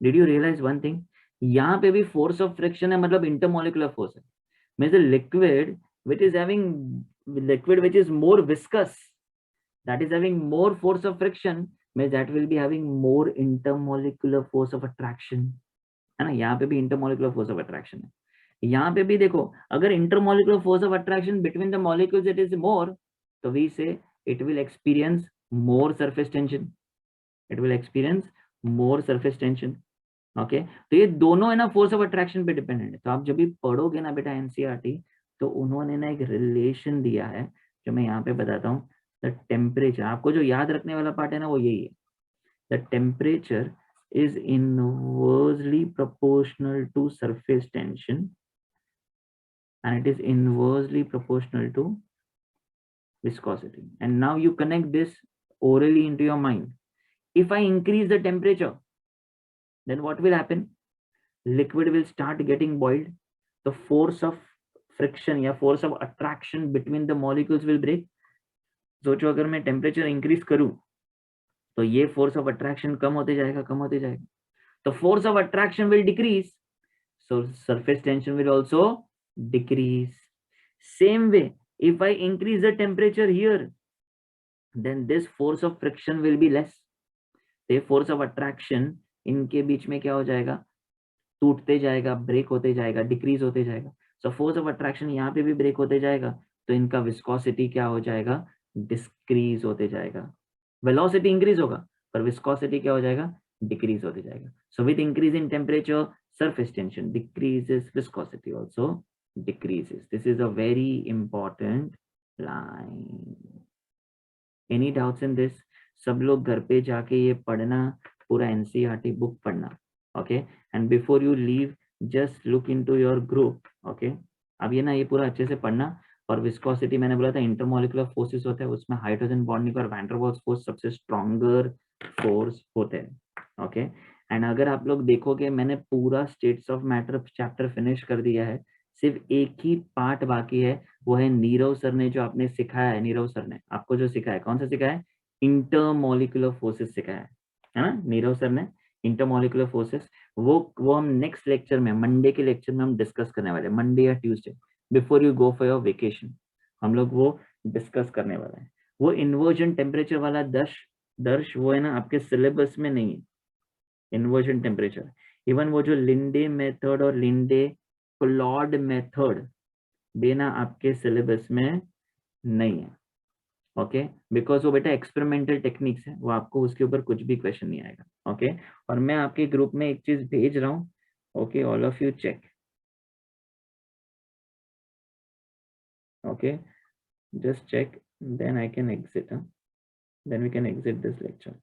Did you realize one thing? यहाँ पे भी force of friction है, मतलब intermolecular force है. Means the liquid which is more viscous, that is having more force of friction, means that will be having more intermolecular force of attraction, है ना. यहाँ पे भी intermolecular force of attraction है. यहाँ पे भी देखो, अगर intermolecular force of attraction between the molecules it is more, तो वी से it will experience more surface tension. Okay, तो ये दोनों है ना फोर्स ऑफ अट्रैक्शन पे डिपेंडेंट है. तो आप जब भी पढ़ोगे ना बेटा एनसीईआरटी, तो उन्होंने ना एक रिलेशन दिया है जो मैं यहाँ पे बताता हूँ. द टेम्परेचर, आपको जो याद रखने वाला पार्ट है ना वो यही है. The temperature is inversely proportional to surface tension, and it is inversely proportional to viscosity. And now you connect this orally into your mind. If I increase the temperature, then what will happen? Liquid will start getting boiled. The force of friction या force of attraction between the molecules will break. सोचो अगर मैं temperature increase करूं तो ये force of attraction कम होते जाएगा. तो force of attraction will decrease, so surface tension will also decrease. Same way, if I increase the temperature here, then this force of friction will be less. the force of attraction इनके बीच में क्या हो जाएगा? टूटते जाएगा, break होते जाएगा, decrease होते जाएगा. so force of attraction यहाँ पे भी ब्रेक होते जाएगा, तो इनका विस्कोसिटी क्या हो जाएगा? डिक्रीज होते जाएगा. वेलोसिटी इंक्रीज होगा पर विस्कोसिटी क्या हो जाएगा? डिक्रीज होते जाएगा. so with increase in temperature, surface tension decreases, viscosity also decreases. This is a very important line. Any doubts in this? सब लोग घर पे जाके ये पढ़ना, पूरा एनसीईआरटी बुक पढ़ना. Okay, and before you leave just look into your group. Okay, अब ये ना ये पूरा अच्छे से पढ़ना. और विस्कोसिटी मैंने बोला था इंटरमोलिकुलर फोर्सेस होते हैं, उसमें हाइड्रोजन बॉन्डिंग और वैन डर वाल्स फोर्स सबसे स्ट्रॉन्गर फोर्स होते हैं. ओके, एंड अगर आप लोग देखोगे मैंने पूरा states of matter chapter finish कर दिया है. सिर्फ एक ही पार्ट बाकी है, वो है नीरव सर ने जो आपने सिखाया है. नीरव सर ने आपको जो सिखाया है, कौन सा सिखाया है? इंटरमोलिकुलर फोर्सेस सिखाया है ना नीरव सर ने. इंटरमोलिकुलर फोर्सेस वो हम नेक्स्ट लेक्चर में, मंडे के लेक्चर में हम डिस्कस करने वाले हैं. मंडे या Tuesday before you go for your vacation हम लोग वो डिस्कस करने वाले हैं. वो इन्वर्जन टेम्परेचर वाला दर्श वो है ना आपके सिलेबस में नहीं है. इन्वर्जन टेम्परेचर, इवन वो जो लिंडे मेथड और लिंडे क्लॉड मेथड देना आपके सिलेबस में नहीं है. ओके, बिकॉज वो बेटा एक्सपेरिमेंटल टेक्निक्स है, वो आपको उसके ऊपर कुछ भी क्वेश्चन नहीं आएगा. ओके, और मैं आपके ग्रुप में एक चीज भेज रहा हूँ. Okay, all of you check. Okay, just check, then I can exit. Then we can exit this lecture.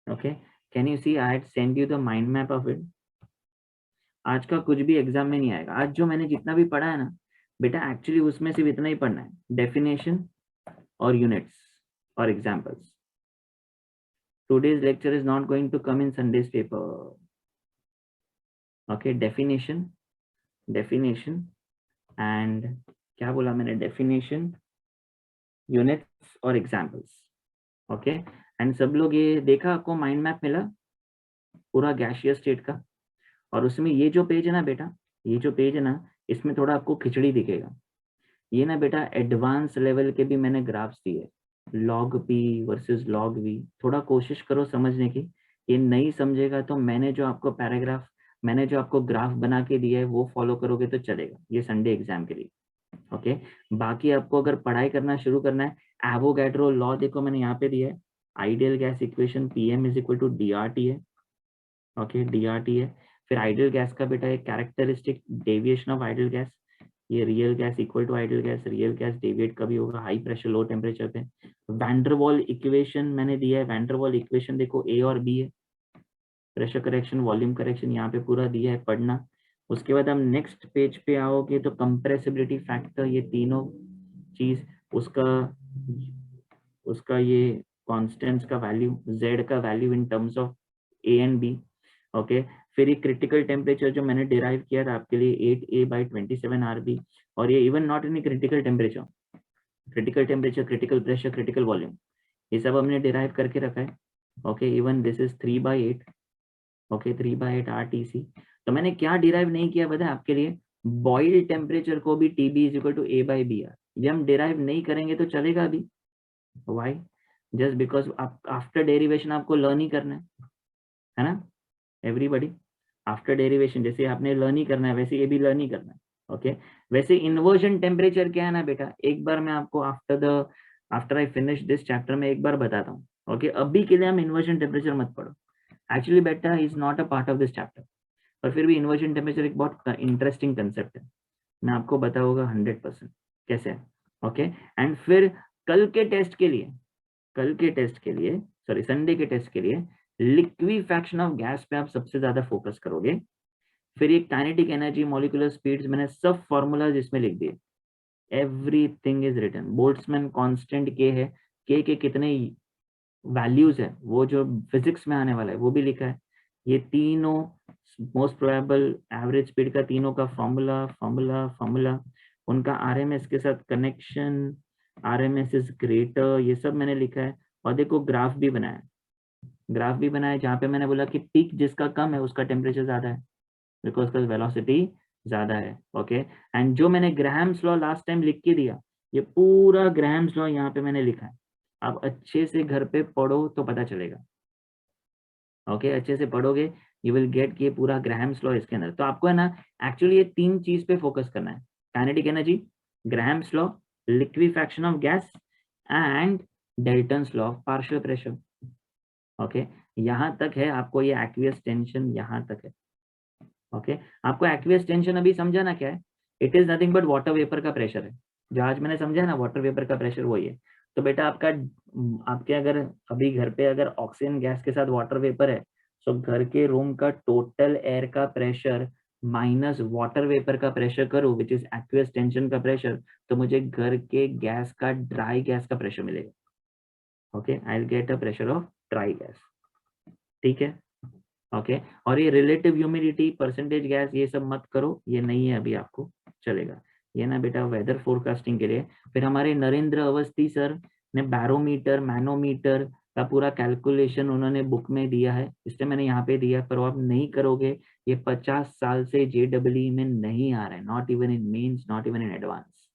Okay, can you see I had sent you the mind map of it. आज का कुछ भी exam में नहीं आएगा. आज जो मैंने जितना भी पढ़ा है ना बेटा, एक्चुअली उसमें सिर्फ इतना ही पढ़ना है, डेफिनेशन और यूनिट्स और examples. Today's lecture is not going to come in Sunday's paper. Okay, definition and क्या बोला मैंने? डेफिनेशन, यूनिट्स और एग्जाम्पल्स. ओके, एंड सब लोग ये देखा, आपको माइंड मैप मिला पूरा गैसियस स्टेट का. और उसमें ये जो पेज है ना बेटा, ये जो पेज है ना, इसमें थोड़ा आपको खिचड़ी दिखेगा। ये ना बेटा एडवांस लेवल के भी मैंने ग्राफ्स दिए, log P versus log V, थोड़ा कोशिश करो समझने की। ये नहीं समझेगा तो मैंने जो आपको ग्राफ बना के दिया है वो फॉलो करोगे तो चलेगा, ये संडे एग्जाम के लिए। ओके, बाकी आपको अगर पढ़ाई करना शुरू करना है, एवोगैड्रो लॉ देखो मैंने यहाँ पे दिया है, ideal gas equation PM is equal to DRT है। ओके, डीआरटी है। फिर आइडियल गैस का बेटा एक characteristic deviation of ideal gas, ये real gas equal to ideal gas, real gas deviate कभी होगा हाई प्रेशर लो टेम्परेचर पे। वैंडरवाल इक्वेशन मैंने दिया है, वैंडरवाल इक्वेशन देखो ए और बी है, प्रेशर करेक्शन वॉल्यूम करेक्शन यहाँ पे पूरा दिया है, पढ़ना। उसके बाद हम नेक्स्ट पेज पे आओगे तो कंप्रेसिबिलिटी फैक्टर, ये तीनों चीज, उसका उसका ये कॉन्स्टेंट्स का वैल्यू, जेड का value in terms of A and B. Okay, फिर ये क्रिटिकल टेम्परेचर जो मैंने डिराइव किया था आपके लिए 8A/27 RB, और ये even not in critical temperature, critical temperature, critical pressure, critical volume, ये सब हमने डिराइव करके रखा है। Okay, even this is 3/8। Okay, 3/8 RTC। तो मैंने क्या डिराइव नहीं किया पता है आपके लिए, बॉइल टेम्परेचर को भी TB is equal to A/BR, ये हम डिराइव नहीं करेंगे तो चलेगा अभी। Why? Just because after derivation आपको लर्न ही करना है ना एवरीबडी। आफ्टर डेरिवेशन जैसे आपने लर्न ही करना है वैसे ये भी लर्न ही करना है। ओके, वैसे इन्वर्जन टेम्परेचर क्या है ना बेटा, एक बार मैं आपको after I finish this chapter में एक बार बताता हूँ। ओके, अभी के लिए हम इन्वर्जन टेम्परेचर मत पढ़ो, एक्चुअली बेटा is not a part of this chapter, पर फिर भी इन्वर्जन टेम्परेचर एक बहुत इंटरेस्टिंग कंसेप्ट है, मैं आपको बताऊंगा 100% कैसे है। ओके, एंड फिर कल के टेस्ट के लिए, सॉरी संडे के टेस्ट के लिए लिक्विफैक्शन ऑफ गैस पे आप सबसे ज्यादा फोकस करोगे। फिर ये काइनेटिक एनर्जी, मॉलिक्यूलर स्पीड्स, मैंने सब फॉर्मूलाज इसमें लिख दिए, everything is written. Boltzmann constant K है, के कितने वैल्यूज है वो जो फिजिक्स में आने वाला है वो भी लिखा है। ये तीनों मोस्ट प्रोबेबल एवरेज स्पीड का तीनों का फॉर्मूला, उनका आरएमएस के साथ कनेक्शन, आरएमएस इज ग्रेटर, ये सब मैंने लिखा है। और देखो ग्राफ भी बनाया जहाँ पे मैंने बोला कि पीक जिसका कम है उसका टेम्परेचर ज्यादा है, बिकॉज उसका वेलोसिटी ज्यादा है। ओके, एंड जो मैंने ग्राहम्स लॉ लास्ट टाइम लिख के दिया, ये पूरा ग्राहम्स लॉ यहाँ पे मैंने लिखा है, आप अच्छे से घर पे पढ़ो तो पता चलेगा। ओके, अच्छे से पढ़ोगे यू विल गेट कि ये पूरा ग्राहम्स लॉ इसके अंदर। तो आपको है ना एक्चुअली ये तीन चीज पे फोकस करना है, kinetic energy, Graham's law, liquefaction of gas and Dalton's law of partial pressure. Okay, यहाँ तक है आपको ये एक्वियस टेंशन, यहाँ तक है। ओके, आपको एक्वियस टेंशन अभी समझा ना क्या है, it is nothing but water vapour का प्रेशर है, जो आज मैंने समझा ना वाटर वेपर का प्रेशर वही है। तो बेटा आपके अगर अभी घर पे अगर ऑक्सीजन गैस के साथ वाटर वेपर है, तो घर के रूम का टोटल एयर का प्रेशर माइनस वाटर वेपर का प्रेशर करो विच इज एक्वियस टेंशन का प्रेशर, तो मुझे घर के गैस का ड्राई गैस का प्रेशर मिलेगा। Okay, I will get a pressure of dry gas. ठीक है, ओके, और ये रिलेटिव ह्यूमिडिटी, परसेंटेज गैस, ये सब मत करो, ये नहीं है अभी आपको, चलेगा ये ना बेटा वेदर फोरकास्टिंग के लिए। फिर हमारे नरेंद्र अवस्थी सर ने बैरोमीटर, मैनोमीटर का पूरा कैलकुलेशन उन्होंने बुक में दिया है, इसलिए मैंने यहाँ पे दिया, पर आप नहीं करोगे, ये 50 साल से JEE में नहीं आ रहा है, not even in Mains, not even in Advance,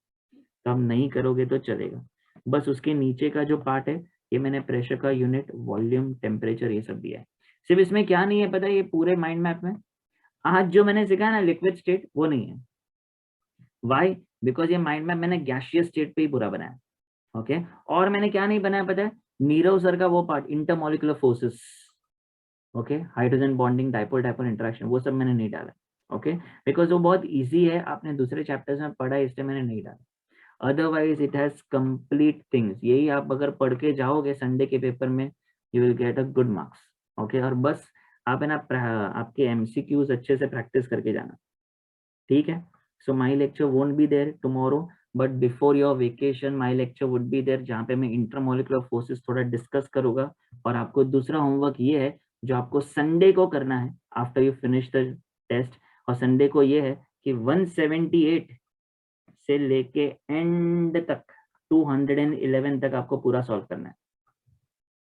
तो आप नहीं करोगे तो चलेगा। बस उसके नीचे का जो पार्ट है ये मैंने प्रेशर का यूनिट, वॉल्यूम, टेम्परेचर, ये सब दिया है। सिर्फ इसमें क्या नहीं है पता है, ये पूरे माइंड मैप में आज जो मैंने सिखाया ना लिक्विड स्टेट वो नहीं है। वाई? बिकॉज ये माइंड मैप मैंने गैसियस स्टेट पे ही पूरा बनाया। ओके, और मैंने क्या नहीं बनाया पता है, नीरव सर का वो part intermolecular forces, okay, hydrogen bonding, dipole dipole interaction, वो सब मैंने नहीं डाला। ओके, बिकॉज वो बहुत ईजी है, आपने दूसरे चैप्टर्स में पढ़ा है, इसलिए मैंने नहीं डाला। Otherwise it has complete things, यही आप अगर पढ़ के जाओगे संडे के पेपर में you will get a good marks. Okay, और बस आप है ना आपके MCQs अच्छे से प्रैक्टिस करके जाना, ठीक है। So my lecture won't be there tomorrow, but before your vacation my lecture would be there, जहाँ पे मैं इंटरमोलिकुलर फोर्सेस थोड़ा डिस्कस करूंगा। और आपको दूसरा होमवर्क ये है जो आपको संडे को करना है after you finish the test, और संडे को ये है कि 178 से लेके एंड तक 211 तक आपको पूरा सॉल्व करना है।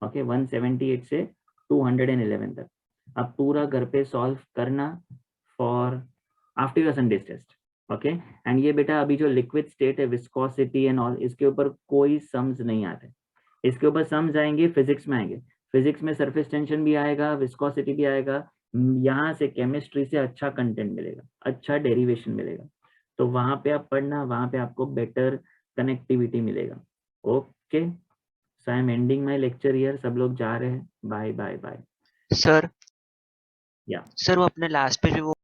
ओके, 178 से 211 तक आप पूरा घर पे सॉल्व करना for after your Sunday test. Okay and ये बेटा अभी जो लिक्विड स्टेट है विस्कोसिटी एंड ऑल, इसके ऊपर कोई सम्स नहीं आते, इसके ऊपर सम्स आएंगे फिजिक्स में आएंगे, फिजिक्स में सरफेस टेंशन भी आएगा, विस्कोसिटी भी आएगा, यहाँ से केमिस्ट्री से अच्छा कंटेंट मिलेगा, अच्छा डेरिवेशन मिलेगा, तो वहां पे आप पढ़ना, वहां पे आपको बेटर कनेक्टिविटी मिलेगा। Okay so I am ending my lecture here, सब लोग जा रहे हैं, बाय बाय बाय। सर या सर वो अपने लास्ट पे जो वो